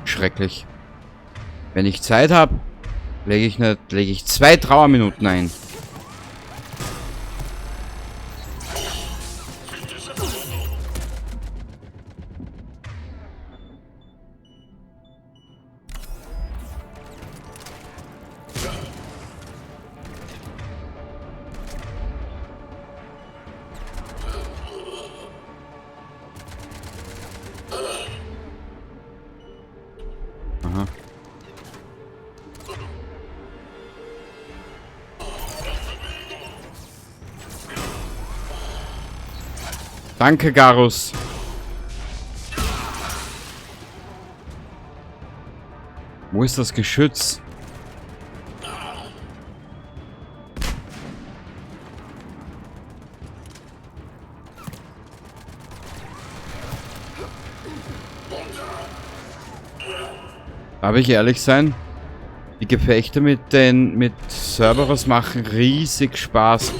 Schrecklich. Wenn ich Zeit habe, lege ich 2 Trauerminuten ein. Aha. Danke, Garus. Wo ist das Geschütz? Darf ich ehrlich sein? Die Gefechte mit Cerberus machen riesig Spaß.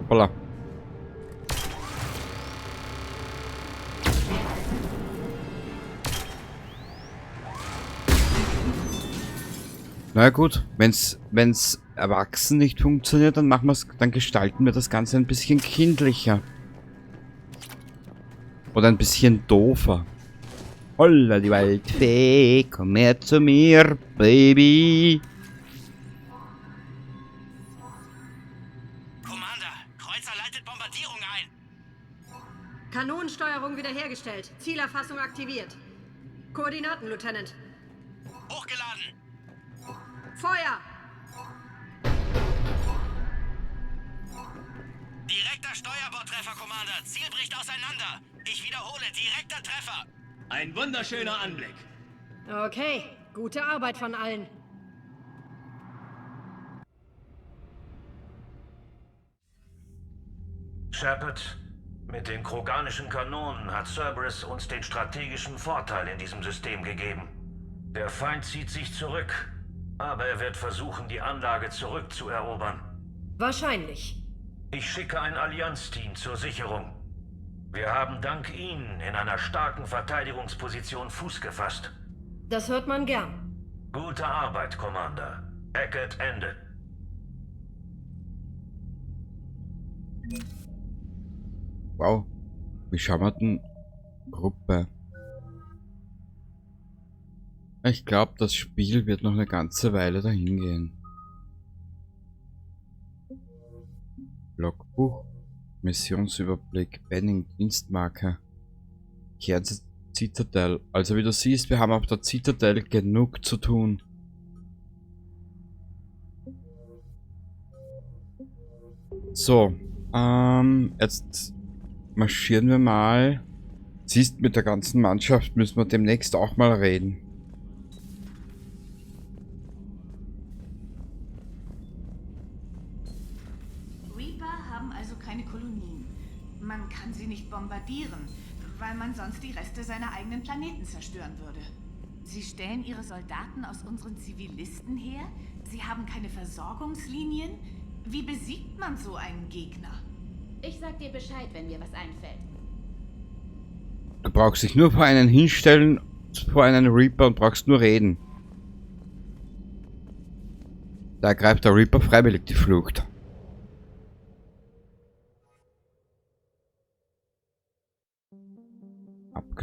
Hoppala. Na gut, wenn's erwachsen nicht funktioniert, dann dann gestalten wir das Ganze ein bisschen kindlicher. Oder ein bisschen doofer. Holla die Waldfee, komm her zu mir, Baby. Kanonensteuerung wiederhergestellt. Zielerfassung aktiviert. Koordinaten, Lieutenant. Hochgeladen. Feuer! Direkter Steuerbordtreffer, Commander. Ziel bricht auseinander. Ich wiederhole, direkter Treffer. Ein wunderschöner Anblick. Okay, gute Arbeit von allen. Shepard, mit den kroganischen Kanonen hat Cerberus uns den strategischen Vorteil in diesem System gegeben. Der Feind zieht sich zurück, aber er wird versuchen, die Anlage zurückzuerobern. Wahrscheinlich. Ich schicke ein Allianzteam zur Sicherung. Wir haben dank Ihnen in einer starken Verteidigungsposition Fuß gefasst. Das hört man gern. Gute Arbeit, Commander. Hackett, Ende. Wow. Wie schauen wir denn Gruppe? Ich glaube, das Spiel wird noch eine ganze Weile dahin gehen. Logbuch, Missionsüberblick, Benning, Dienstmarke, Kehren zur Zitadelle. Also wie du siehst, wir haben auf der Zitadelle genug zu tun. So, jetzt marschieren wir mal. Siehst, mit der ganzen Mannschaft müssen wir demnächst auch mal reden. Reaper haben also keine Kolonien. Man kann sie nicht bombardieren, weil man sonst die Reste seiner eigenen Planeten zerstören würde. Sie stellen ihre Soldaten aus unseren Zivilisten her? Sie haben keine Versorgungslinien? Wie besiegt man so einen Gegner? Ich sag dir Bescheid, wenn mir was einfällt. Du brauchst dich nur vor einen hinstellen, vor einen Reaper und brauchst nur reden. Da ergreift der Reaper freiwillig die Flucht.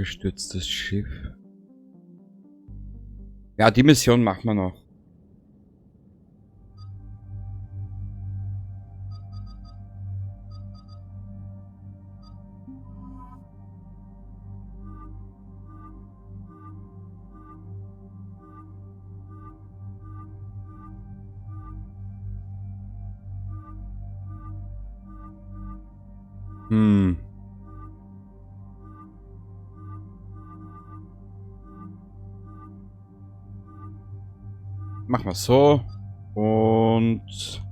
Abgestürztes Schiff. Ja, die Mission machen wir noch. Machen wir so. Und...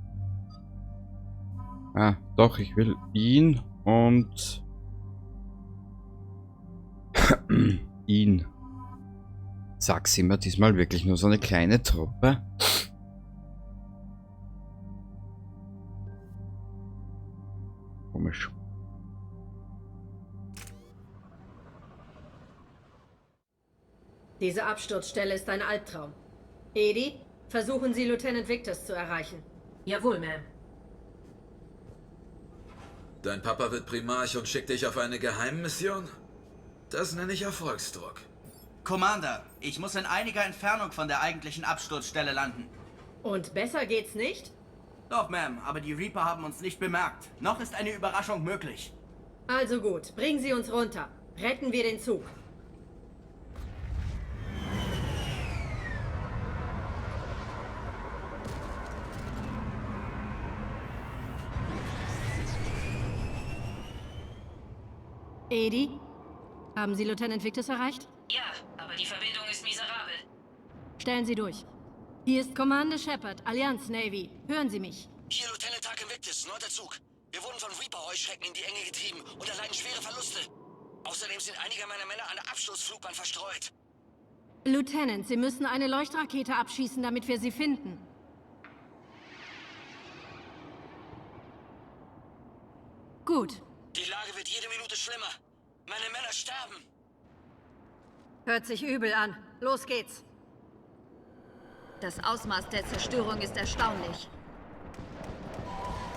Ah, doch, ich will ihn und... ihn. Sag's immer, diesmal wirklich nur so eine kleine Truppe. Komisch. Diese Absturzstelle ist ein Albtraum. Edie, versuchen Sie, Lieutenant Victus zu erreichen. Jawohl, Ma'am. Dein Papa wird Primarch und schickt dich auf eine Geheimmission? Das nenne ich Erfolgsdruck. Commander, ich muss in einiger Entfernung von der eigentlichen Absturzstelle landen. Und besser geht's nicht? Doch, Ma'am, aber die Reaper haben uns nicht bemerkt. Noch ist eine Überraschung möglich. Also gut, bringen Sie uns runter. Retten wir den Zug. Edie, haben Sie Lieutenant Victus erreicht? Ja, aber die Verbindung ist miserabel. Stellen Sie durch. Hier ist Commander Shepard, Allianz Navy. Hören Sie mich. Hier Lieutenant Tarkin Victus, 9. Zug. Wir wurden von Reaper-Heuschrecken in die Enge getrieben und erleiden schwere Verluste. Außerdem sind einige meiner Männer an der Absturzflugbahn verstreut. Lieutenant, Sie müssen eine Leuchtrakete abschießen, damit wir sie finden. Gut. Die Lage wird jede Minute schlimmer. Meine Männer sterben. Hört sich übel an. Los geht's. Das Ausmaß der Zerstörung ist erstaunlich.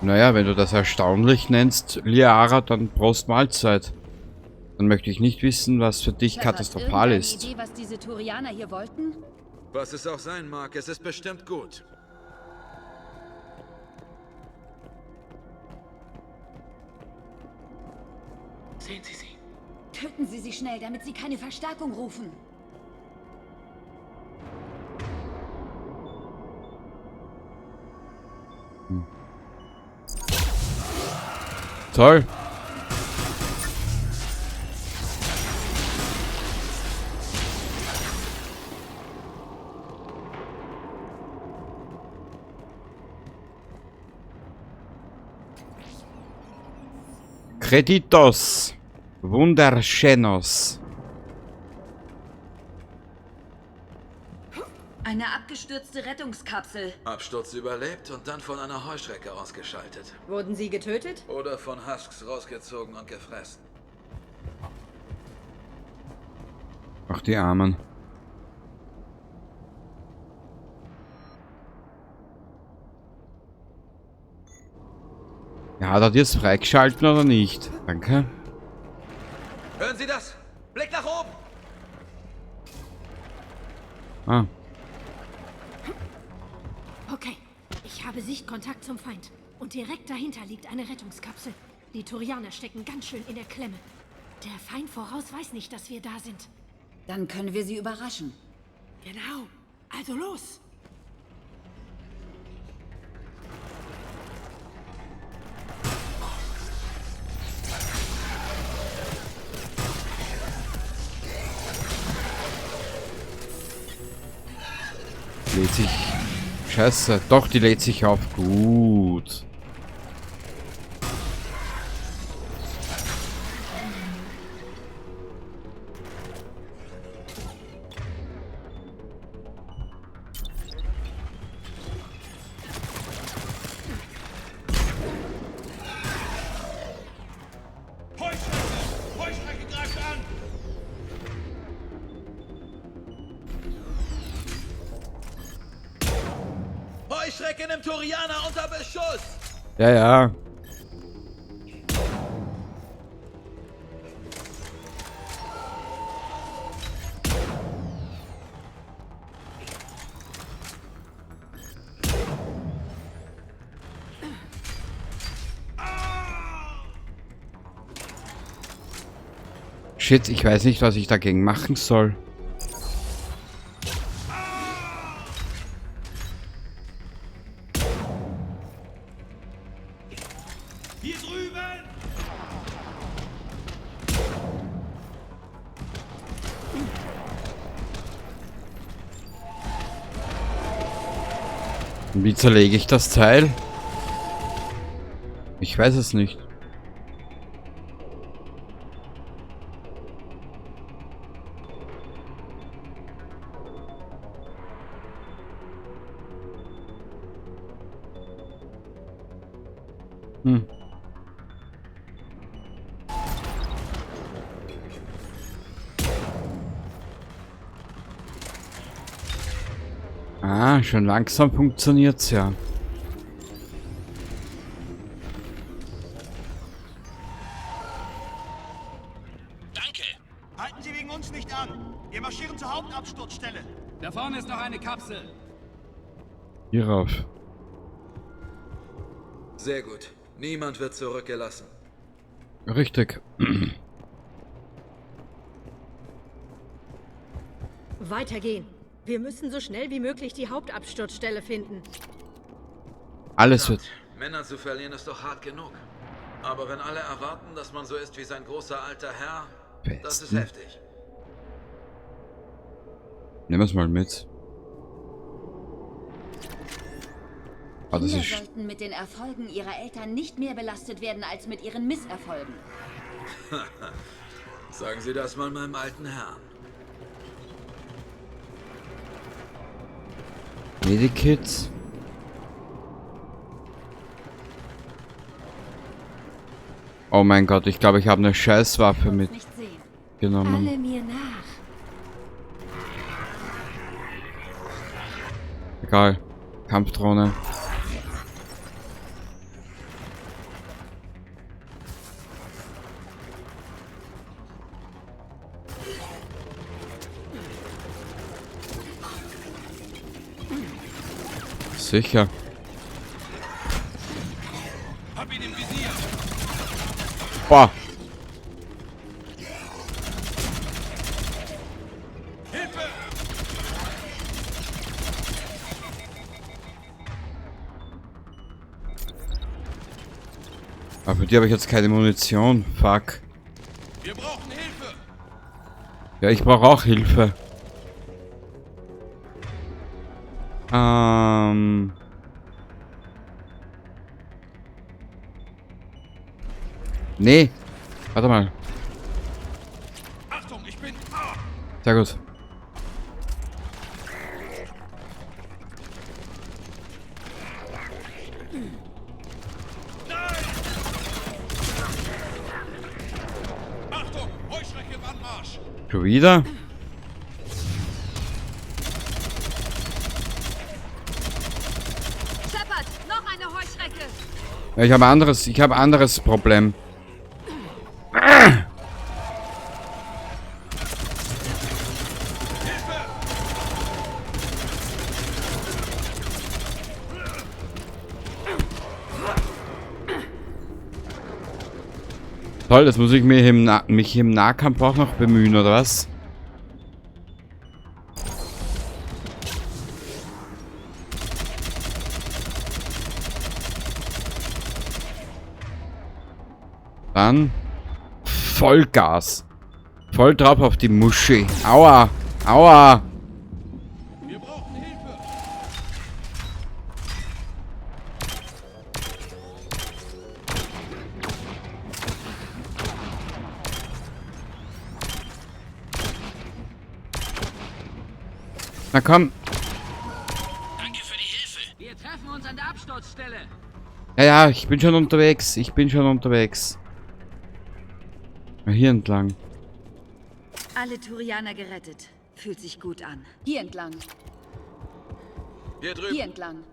Naja, wenn du das erstaunlich nennst, Liara, dann Prost Mahlzeit. Dann möchte ich nicht wissen, was für dich katastrophal ist. Idee, was diese Turianer hier wollten? Was es auch sein mag, es ist bestimmt gut. Sehen Sie sie. Töten Sie sie schnell, damit sie keine Verstärkung rufen. Toll. Creditos. Wunderschönos. Eine abgestürzte Rettungskapsel. Absturz überlebt und dann von einer Heuschrecke ausgeschaltet. Wurden Sie getötet? Oder von Husks rausgezogen und gefressen. Ach, die Armen. Ja, hat er das freigeschalten oder nicht? Danke. Hören Sie das? Blick nach oben! Ah. Okay, ich habe Sichtkontakt zum Feind. Und direkt dahinter liegt eine Rettungskapsel. Die Turianer stecken ganz schön in der Klemme. Der Feind voraus weiß nicht, dass wir da sind. Dann können wir sie überraschen. Genau. Also los! Lädt sich... Scheiße. Doch, die lädt sich auf. Gut. Heuschrecke greift an! Heuschrecken im Turianer unter Beschuss! Ja, ja. Shit, ich weiß nicht, was ich dagegen machen soll. Hier drüben! Wie zerlege ich das Teil? Ich weiß es nicht. Ah, schon langsam funktioniert's ja. Danke. Halten Sie wegen uns nicht an. Wir marschieren zur Hauptabsturzstelle. Da vorne ist noch eine Kapsel. Hierauf. Sehr gut. Niemand wird zurückgelassen. Richtig. Weitergehen. Wir müssen so schnell wie möglich die Hauptabsturzstelle finden. Alles wird... Männer zu verlieren ist doch hart genug. Aber wenn alle erwarten, dass man so ist wie sein großer alter Herr, das ist heftig. Nehmen wir es mal mit. Ah, das Kinder ist... sollten mit den Erfolgen ihrer Eltern nicht mehr belastet werden als mit ihren Misserfolgen. Sagen Sie das mal meinem alten Herrn. Medikits. Oh mein Gott, ich glaube, ich habe eine Scheißwaffe mitgenommen. Alle mir nach. Egal. Kampfdrohne. Sicher. Hab ihn im Visier. Boah. Hilfe! Aber für die habe ich jetzt keine Munition. Fuck. Wir brauchen Hilfe. Ja, ich brauche auch Hilfe. Nee. Warte mal. Achtung, ich bin... Sehr gut. Achtung, Heuschrecke im Anmarsch. Schon wieder? Shepard, noch eine Heuschrecke. Ja, ich habe anderes Problem. Toll, das muss ich mich im Nahkampf auch noch bemühen, oder was? Dann Vollgas. Voll drauf auf die Muschi. Aua! Aua! Wir brauchen Hilfe. Na komm. Danke für die Hilfe. Wir treffen uns an der Absturzstelle. Ja, ja, ich bin schon unterwegs. Ich bin schon unterwegs. Mal hier entlang. Alle Turianer gerettet. Fühlt sich gut an. Hier entlang. Hier drüben. Hier entlang.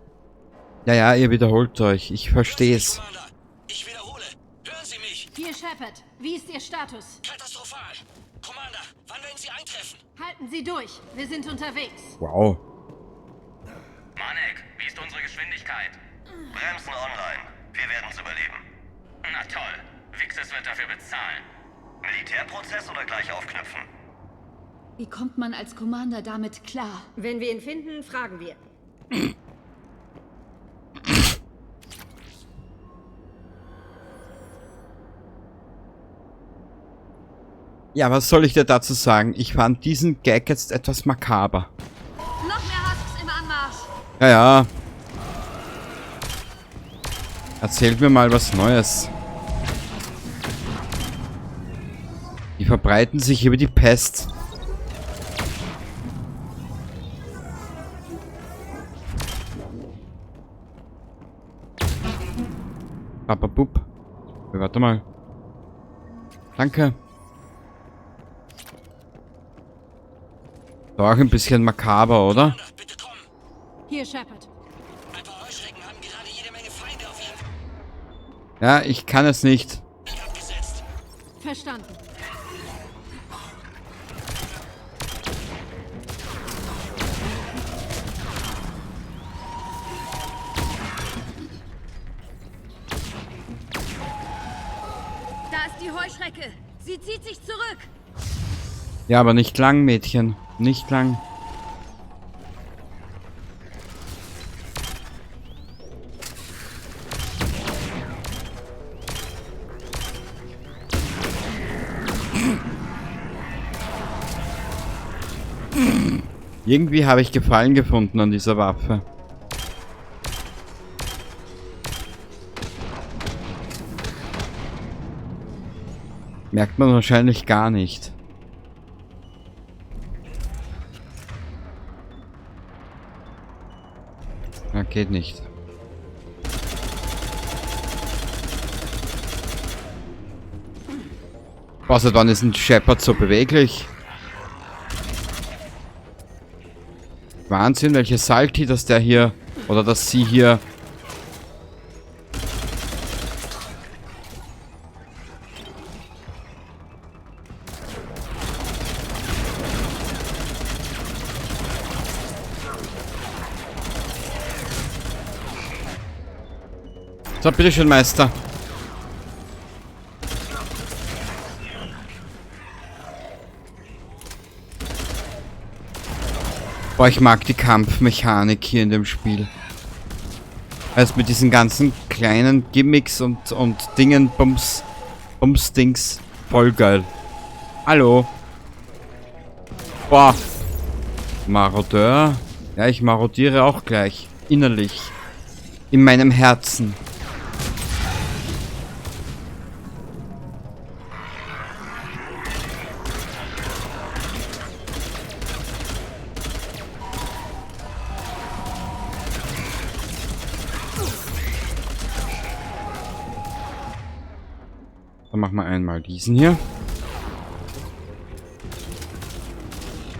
Ja, ja, ihr wiederholt euch. Ich versteh's. Commander, ich wiederhole. Hören Sie mich. Hier, Shepard. Wie ist Ihr Status? Katastrophal. Commander, wann werden Sie eintreffen? Halten Sie durch. Wir sind unterwegs. Wow. Manek, wie ist unsere Geschwindigkeit? Bremsen online. Wir werden es überleben. Na toll. Vixes wird dafür bezahlen. Militärprozess oder gleich aufknüpfen? Wie kommt man als Commander damit klar? Wenn wir ihn finden, fragen wir. Ja, was soll ich dir dazu sagen? Ich fand diesen Gag jetzt etwas makaber. Noch mehr Husks im Anmarsch. Ja, ja. Erzählt mir mal was Neues. Die verbreiten sich über die Pest. Bababub. Warte mal. Danke. War auch ein bisschen makaber, oder? Hier, Shepard. Ein paar Heuschrecken haben gerade jede Menge Feinde auf ihm. Ja, ich kann es nicht. Verstanden. Da ist die Heuschrecke. Sie zieht sich zurück. Ja, aber nicht lang, Mädchen. Nicht lang. Irgendwie habe ich Gefallen gefunden an dieser Waffe. Merkt man wahrscheinlich gar nicht. Ja, geht nicht. Seit wann ist ein Shepard so beweglich? Wahnsinn, welche Salty, dass der hier, oder dass sie hier... So, bitteschön, Meister. Boah, ich mag die Kampfmechanik hier in dem Spiel. Also mit diesen ganzen kleinen Gimmicks und Dingen, Bums-Dings. Voll geil. Hallo. Boah. Marodeur. Ja, ich marodiere auch gleich. Innerlich. In meinem Herzen. Dann machen wir einmal diesen hier.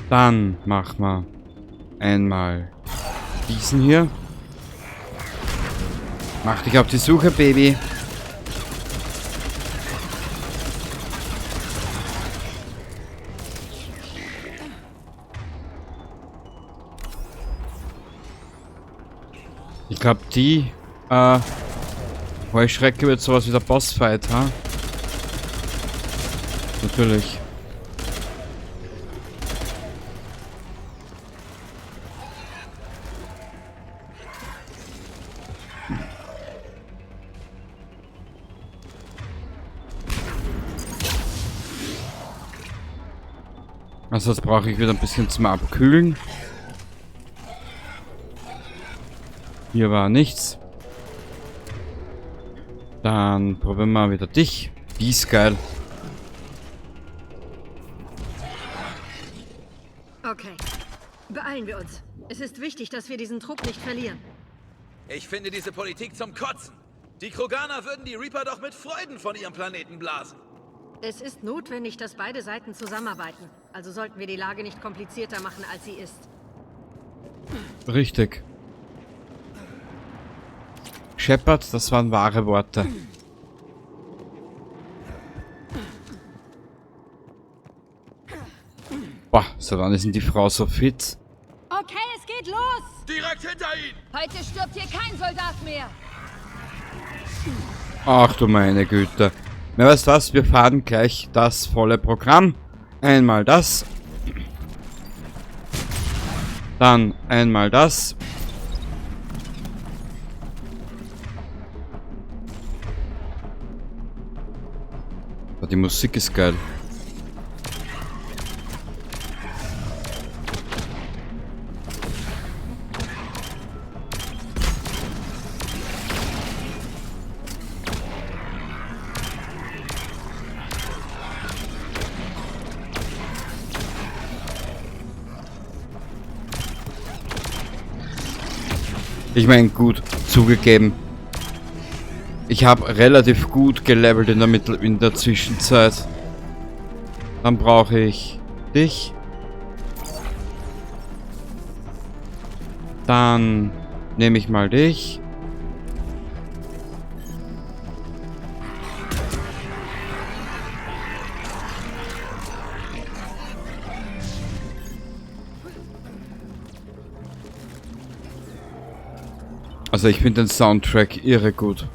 Dann machen wir einmal diesen hier. Mach dich auf die Suche, Baby. Ich glaube, die Heuschrecke wird sowas wie der Bossfight, ha? Natürlich. Also das brauche ich wieder ein bisschen zum Abkühlen. Hier war nichts. Dann probieren wir wieder dich. Die ist geil. Okay. Beeilen wir uns. Es ist wichtig, dass wir diesen Trupp nicht verlieren. Ich finde diese Politik zum Kotzen. Die Kroganer würden die Reaper doch mit Freuden von ihrem Planeten blasen. Es ist notwendig, dass beide Seiten zusammenarbeiten. Also sollten wir die Lage nicht komplizierter machen, als sie ist. Richtig. Shepard, das waren wahre Worte. Boah, so wann ist denn die Frau so fit? Okay, es geht los. Direkt hinter ihn. Heute stirbt hier kein Soldat mehr. Ach du meine Güte. Na, weißt du was? Wir fahren gleich das volle Programm. Einmal das. Dann einmal das. Oh, die Musik ist geil. Ich meine, gut, zugegeben. Ich habe relativ gut gelevelt in der Zwischenzeit. Dann brauche ich dich. Dann nehme ich mal dich. Also ich finde den Soundtrack irre gut.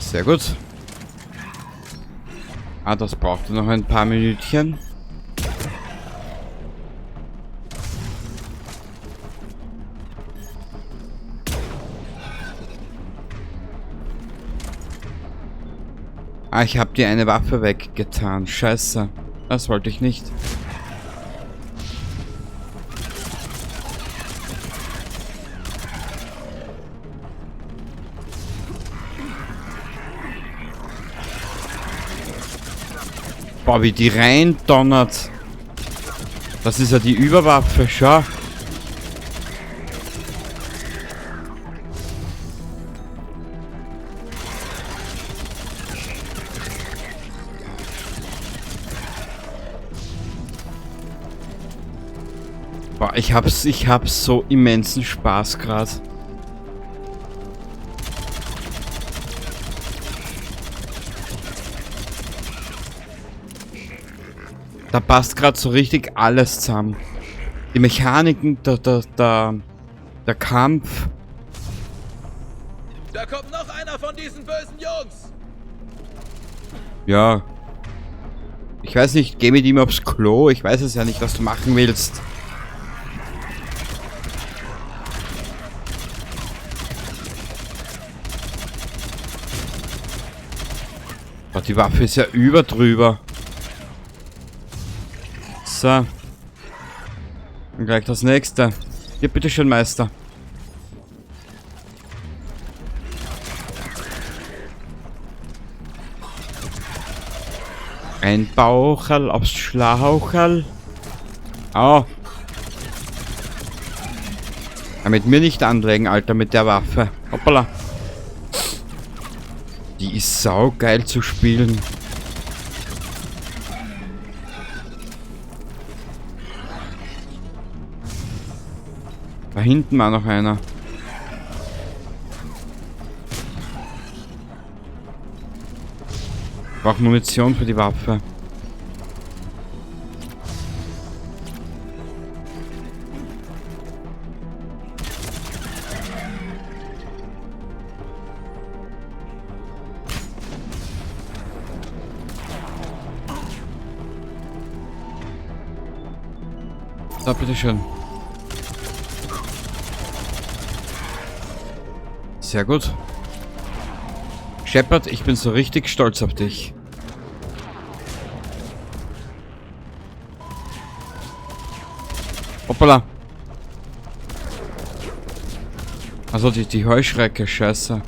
Sehr gut. Ah, das braucht noch ein paar Minütchen. Ah, ich habe dir eine Waffe weggetan. Scheiße. Das wollte ich nicht. Boah, wie die rein donnert. Das ist ja die Überwaffe, schau. Boah, ich hab's so immensen Spaß gerade. Da passt gerade so richtig alles zusammen. Die Mechaniken, der Kampf. Da kommt noch einer von diesen bösen Jungs. Ja. Ich weiß nicht, geh mit ihm aufs Klo. Ich weiß es ja nicht, was du machen willst. Boah, die Waffe ist ja drüber. So. Und gleich das nächste. Hier, bitteschön, Meister. Ein Baucherl aufs Schlaucherl. Au. Damit mir nicht anlegen, Alter, mit der Waffe. Hoppala. Die ist saugeil zu spielen. Da hinten war noch einer. Ich brauche Munition für die Waffe. So, bitteschön. Sehr gut. Shepard, ich bin so richtig stolz auf dich. Hoppala. Also die Heuschrecke, scheiße.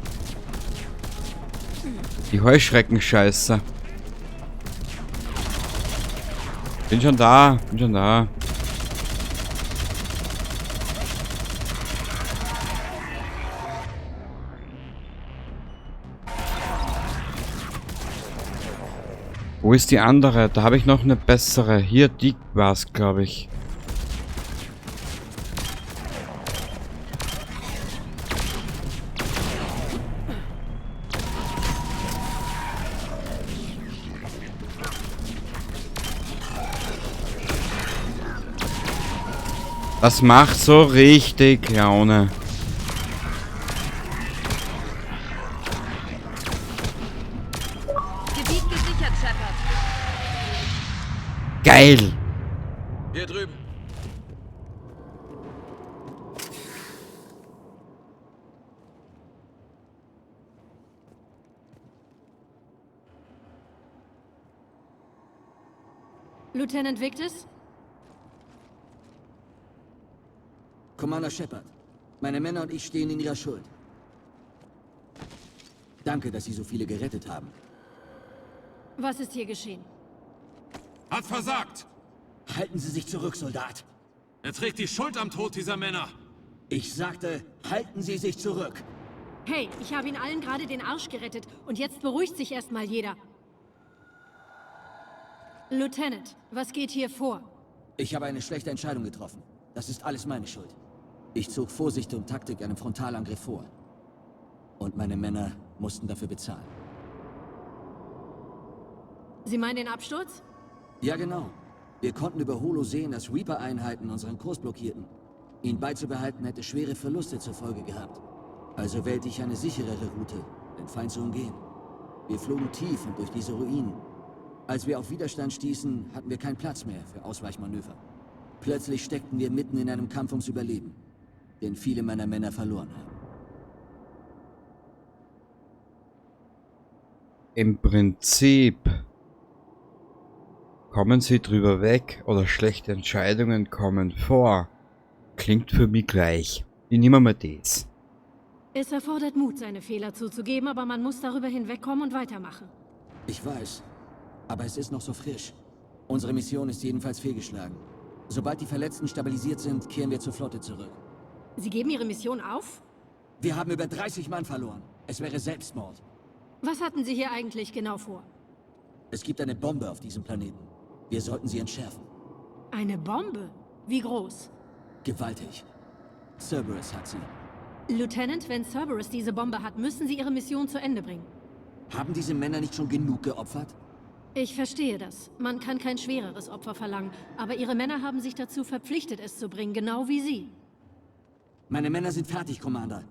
Die Heuschrecken, scheiße. Bin schon da, bin schon da. Wo ist die andere? Da habe ich noch eine bessere. Hier, die war's, glaube ich. Das macht so richtig Laune. Gebiet gesichert, Shepard. Geil! Hier drüben. Lieutenant Victus? Commander Shepard, meine Männer und ich stehen in Ihrer Schuld. Danke, dass Sie so viele gerettet haben. Was ist hier geschehen? Hat versagt! Halten Sie sich zurück, Soldat! Er trägt die Schuld am Tod dieser Männer. Ich sagte, halten Sie sich zurück! Hey, ich habe Ihnen allen gerade den Arsch gerettet und jetzt beruhigt sich erstmal jeder. Lieutenant, was geht hier vor? Ich habe eine schlechte Entscheidung getroffen. Das ist alles meine Schuld. Ich zog Vorsicht und Taktik einem Frontalangriff vor. Und meine Männer mussten dafür bezahlen. Sie meinen den Absturz? Ja, genau. Wir konnten über Holo sehen, dass Reaper-Einheiten unseren Kurs blockierten. Ihn beizubehalten hätte schwere Verluste zur Folge gehabt. Also wählte ich eine sicherere Route, den Feind zu umgehen. Wir flogen tief und durch diese Ruinen. Als wir auf Widerstand stießen, hatten wir keinen Platz mehr für Ausweichmanöver. Plötzlich steckten wir mitten in einem Kampf ums Überleben, den viele meiner Männer verloren haben. Im Prinzip kommen sie drüber weg oder schlechte Entscheidungen kommen vor. Klingt für mich gleich. Ich nehme mal das. Es erfordert Mut, seine Fehler zuzugeben, aber man muss darüber hinwegkommen und weitermachen. Ich weiß, aber es ist noch so frisch. Unsere Mission ist jedenfalls fehlgeschlagen. Sobald die Verletzten stabilisiert sind, kehren wir zur Flotte zurück. Sie geben Ihre Mission auf? Wir haben über 30 Mann verloren. Es wäre Selbstmord. Was hatten Sie hier eigentlich genau vor? Es gibt eine Bombe auf diesem Planeten. Wir sollten sie entschärfen. Eine Bombe? Wie groß? Gewaltig. Cerberus hat sie. Lieutenant, wenn Cerberus diese Bombe hat, müssen Sie Ihre Mission zu Ende bringen. Haben diese Männer nicht schon genug geopfert? Ich verstehe das. Man kann kein schwereres Opfer verlangen, aber Ihre Männer haben sich dazu verpflichtet, es zu bringen, genau wie Sie. Meine Männer sind fertig, Commander.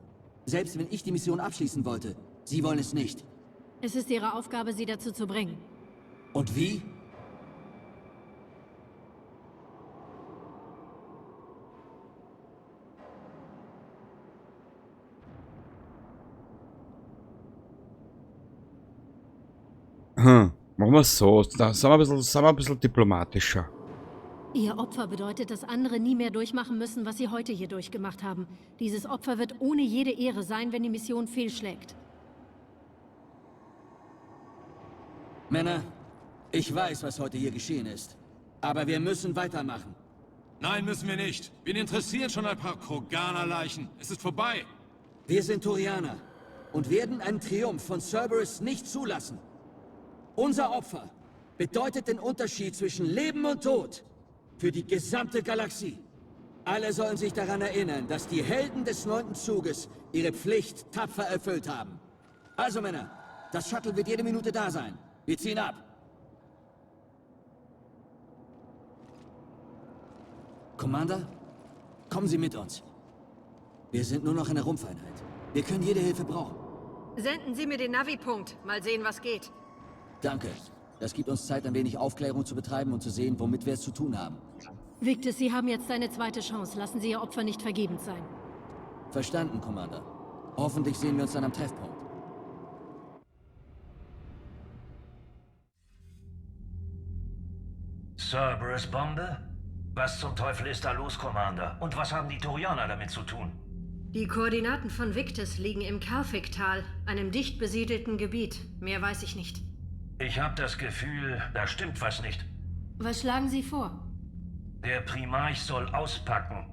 Selbst wenn ich die Mission abschließen wollte. Sie wollen es nicht. Es ist Ihre Aufgabe, sie dazu zu bringen. Und wie? Machen wir es so. Da sind wir ein bisschen diplomatischer. Ihr Opfer bedeutet, dass andere nie mehr durchmachen müssen, was sie heute hier durchgemacht haben. Dieses Opfer wird ohne jede Ehre sein, wenn die Mission fehlschlägt. Männer, ich weiß, was heute hier geschehen ist. Aber wir müssen weitermachen. Nein, müssen wir nicht. Wen interessieren schon ein paar Kroganer-Leichen? Es ist vorbei. Wir sind Turianer und werden einen Triumph von Cerberus nicht zulassen. Unser Opfer bedeutet den Unterschied zwischen Leben und Tod für die gesamte Galaxie. Alle sollen sich daran erinnern, dass die Helden des 9. Zuges ihre Pflicht tapfer erfüllt haben. Also Männer, das Shuttle wird jede Minute da sein. Wir ziehen ab. Commander, kommen Sie mit uns. Wir sind nur noch eine Rumpfeinheit. Wir können jede Hilfe brauchen. Senden Sie mir den Navi-Punkt. Mal sehen, was geht. Danke. Das gibt uns Zeit, ein wenig Aufklärung zu betreiben und zu sehen, womit wir es zu tun haben. Victus, Sie haben jetzt eine zweite Chance. Lassen Sie Ihr Opfer nicht vergebens sein. Verstanden, Commander. Hoffentlich sehen wir uns dann am Treffpunkt. Cerberus Bombe? Was zum Teufel ist da los, Commander? Und was haben die Turianer damit zu tun? Die Koordinaten von Victus liegen im Kalfiktal, einem dicht besiedelten Gebiet. Mehr weiß ich nicht. Ich habe das Gefühl, da stimmt was nicht. Was schlagen Sie vor? Der Primarch soll auspacken.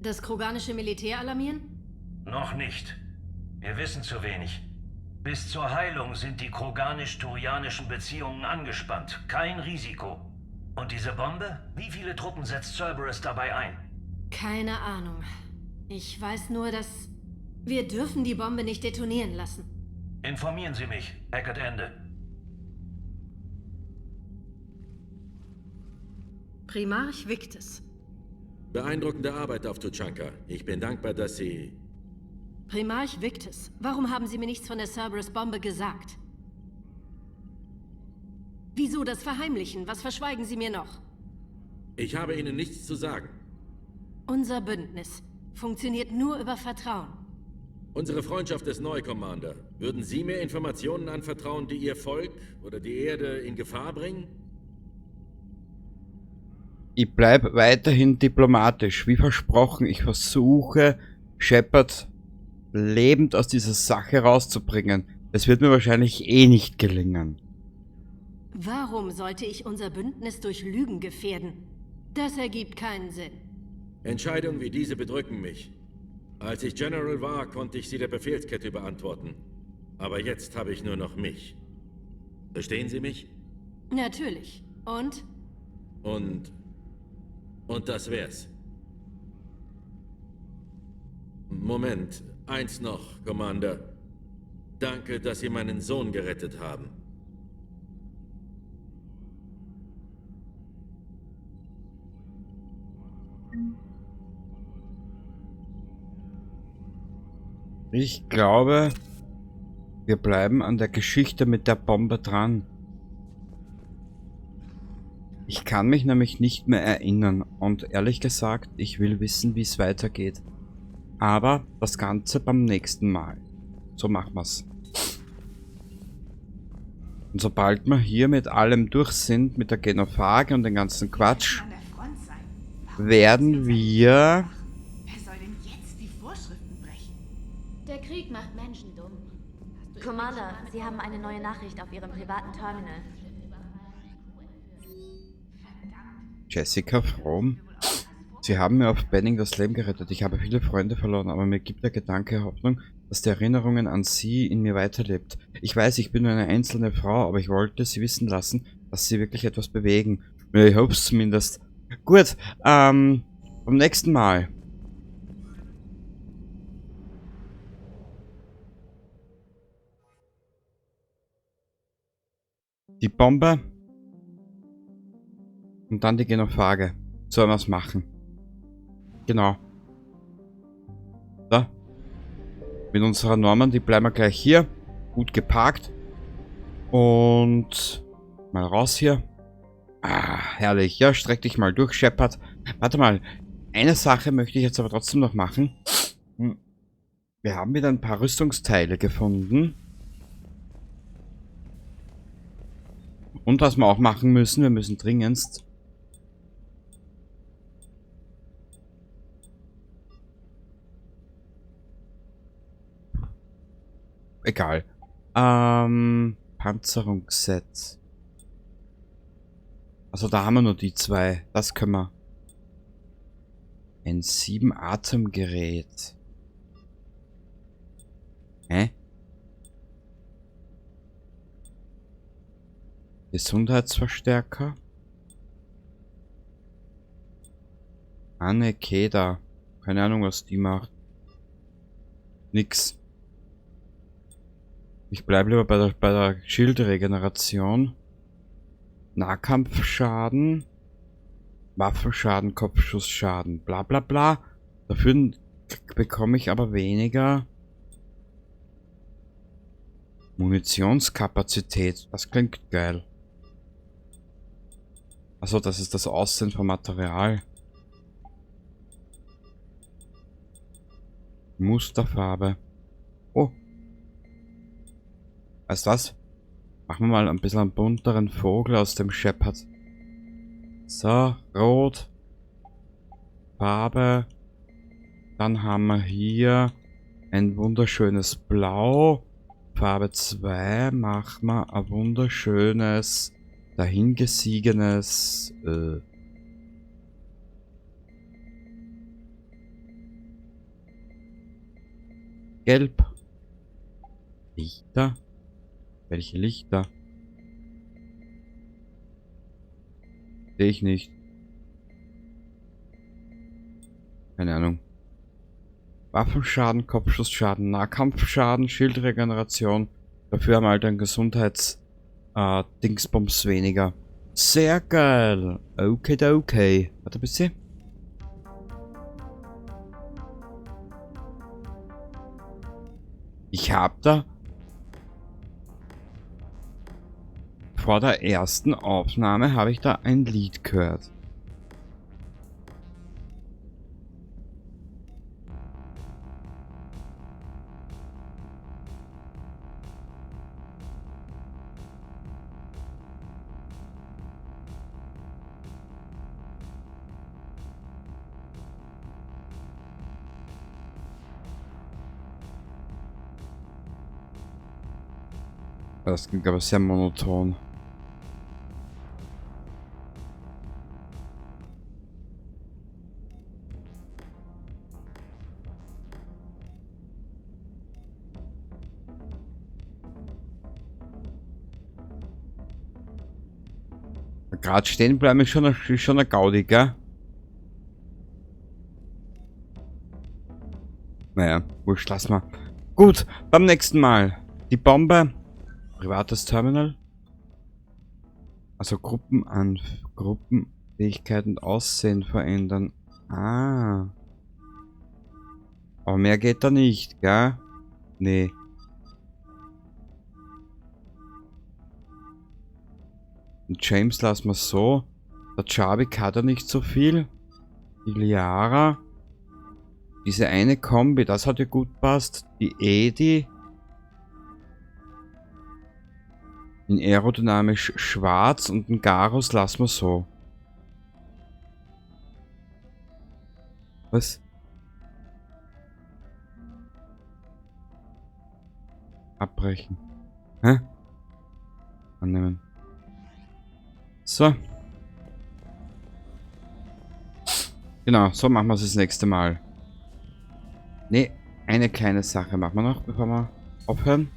Das kroganische Militär alarmieren? Noch nicht. Wir wissen zu wenig. Bis zur Heilung sind die kroganisch-turianischen Beziehungen angespannt. Kein Risiko. Und diese Bombe? Wie viele Truppen setzt Cerberus dabei ein? Keine Ahnung. Ich weiß nur, dass... Wir dürfen die Bombe nicht detonieren lassen. Informieren Sie mich. Hackett Ende. Primarch Victus. Beeindruckende Arbeit auf Tuchanka. Ich bin dankbar, dass Sie... Primarch Victus, warum haben Sie mir nichts von der Cerberus-Bombe gesagt? Wieso das Verheimlichen? Was verschweigen Sie mir noch? Ich habe Ihnen nichts zu sagen. Unser Bündnis funktioniert nur über Vertrauen. Unsere Freundschaft ist neu, Commander. Würden Sie mir Informationen anvertrauen, die Ihr Volk oder die Erde in Gefahr bringen? Ich bleibe weiterhin diplomatisch. Wie versprochen, ich versuche, Shepard lebend aus dieser Sache rauszubringen. Das wird mir wahrscheinlich eh nicht gelingen. Warum sollte ich unser Bündnis durch Lügen gefährden? Das ergibt keinen Sinn. Entscheidungen wie diese bedrücken mich. Als ich General war, konnte ich sie der Befehlskette beantworten. Aber jetzt habe ich nur noch mich. Verstehen Sie mich? Natürlich. Und? Und das wär's. Moment. Eins noch, Commander. Danke, dass Sie meinen Sohn gerettet haben. Ich glaube, wir bleiben an der Geschichte mit der Bombe dran. Ich kann mich nämlich nicht mehr erinnern und ehrlich gesagt, ich will wissen, wie es weitergeht. Aber das Ganze beim nächsten Mal. So machen wir's. Und sobald wir hier mit allem durch sind, mit der Genophage und dem ganzen Quatsch, werden wir... Wer soll denn jetzt die Vorschriften brechen? Der Krieg macht Menschen dumm. Commander, Sie haben eine neue Nachricht auf Ihrem privaten Terminal. Jessica Fromm. Sie haben mir auf Benning das Leben gerettet. Ich habe viele Freunde verloren, aber mir gibt der Gedanke Hoffnung, dass die Erinnerungen an sie in mir weiterlebt. Ich weiß, ich bin nur eine einzelne Frau, aber ich wollte sie wissen lassen, dass sie wirklich etwas bewegen. Ich hoffe es zumindest. Gut, beim nächsten Mal. Die Bombe. Und dann die Genophage. Sollen wir es machen? Genau. Da. Mit unserer Normandy bleiben wir gleich hier. Gut geparkt. Und mal raus hier. Ah, herrlich. Ja, streck dich mal durch, Shepard. Warte mal. Eine Sache möchte ich jetzt aber trotzdem noch machen. Wir haben wieder ein paar Rüstungsteile gefunden. Und was wir auch machen müssen, wir müssen dringendst egal. Panzerungsset. Also da haben wir nur die zwei. Das können wir. Ein 7-Atemgerät. Hä? Gesundheitsverstärker. Anne Keda. Keine Ahnung, was die macht. Nix. Ich bleibe lieber bei der Schildregeneration. Nahkampfschaden. Waffenschaden, Kopfschussschaden, bla bla bla. Dafür bekomme ich aber weniger Munitionskapazität. Das klingt geil. Achso, das ist das Aussehen vom Material. Musterfarbe. Oh. Weißt du was? Machen wir mal ein bisschen einen bunteren Vogel aus dem Shepard. So, rot. Farbe. Dann haben wir hier ein wunderschönes Blau. Farbe 2 machen wir ein wunderschönes, dahingesiegenes Gelb. Lichter? Welche Lichter? Sehe ich nicht. Keine Ahnung. Waffenschaden, Kopfschussschaden, Nahkampfschaden, Schildregeneration. Dafür haben wir halt einen Gesundheits-Dingsbums weniger. Sehr geil. Okay. Warte ein bisschen. Ich hab da vor der ersten Aufnahme habe ich da ein Lied gehört. Das klingt aber sehr monoton. Gerade stehen bleiben ist schon eine Gaudi, gell? Naja, wurscht, lass mal. Gut, beim nächsten Mal. Die Bombe. Privates Terminal. Also Gruppenfähigkeit und Aussehen verändern. Ah. Aber mehr geht da nicht, gell? Nee. Und James lassen wir so. Der Jarvik hat ja nicht so viel. Die Liara. Diese eine Kombi, das hat ja gut passt. Die Edi. In aerodynamisch schwarz und ein Garus lassen wir so. Was? Abbrechen. Hä? Annehmen. So. Genau, so machen wir es das nächste Mal. Ne, eine kleine Sache machen wir noch, bevor wir aufhören.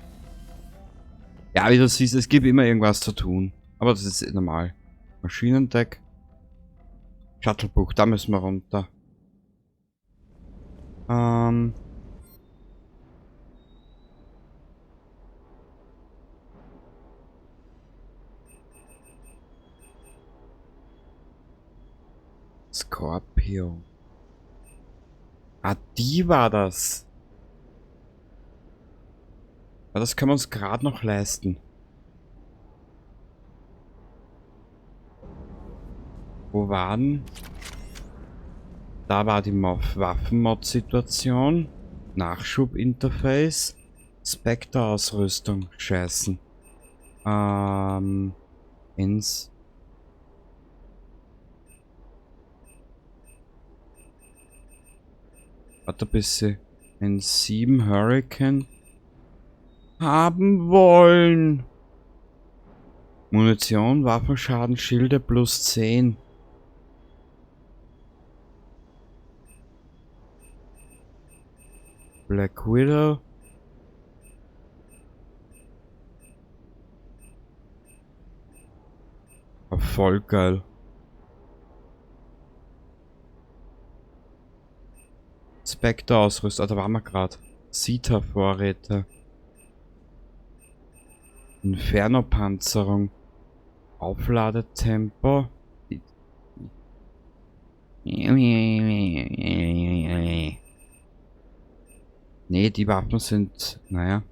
Ja, wie du siehst, es gibt immer irgendwas zu tun. Aber das ist normal. Maschinendeck. Shuttlebuch, da müssen wir runter. Scorpio. Ah, die war das. Ja, das können wir uns gerade noch leisten. Wo waren? Da war die Waffenmod-Situation. Nachschub-Interface. Spectre-Ausrüstung. Scheißen. Ins. Warte ein bisschen. Ein 7 Hurricane. Haben wollen. Munition, Waffenschaden, Schilde plus 10. Black Widow. Oh, voll geil. Spectre Ausrüstung, da waren wir gerade. Sita Vorräte. Inferno Panzerung. Aufladetempo. Nee, die Waffen sind, naja.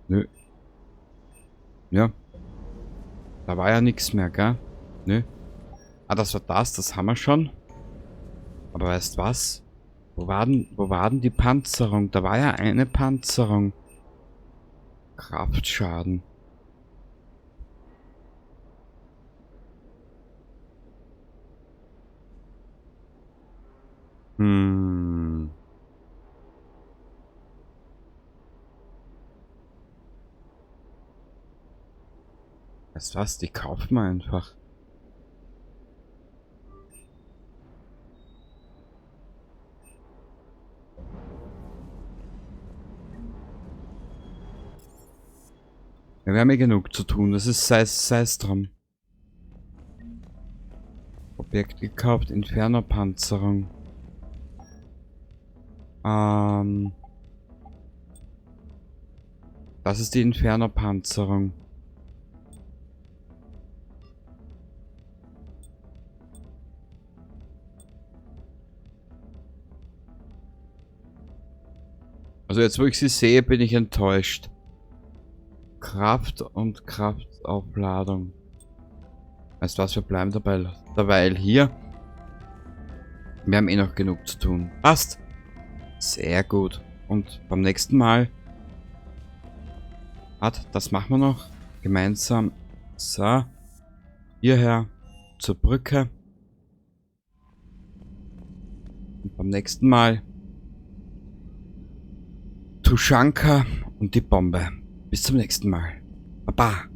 Nö. Ja. Da war ja nichts mehr, gell? Nö. Ah, das war das haben wir schon. Aber weißt was? Wo war denn die Panzerung? Da war ja eine Panzerung. Kraftschaden. Weißt was? Die kaufen wir einfach. Ja, wir haben ja genug zu tun, das ist sei es drum. Objekt gekauft, Inferno-Panzerung. Das ist die Inferno-Panzerung. Also jetzt, wo ich sie sehe, bin ich enttäuscht. Kraft und Kraftaufladung. Weißt du was, wir bleiben derweil hier. Wir haben eh noch genug zu tun. Passt. Sehr gut. Und beim nächsten Mal... Das machen wir noch. Gemeinsam. So. Hierher. Zur Brücke. Und beim nächsten Mal... Tuschanka und die Bombe. Bis zum nächsten Mal. Baba.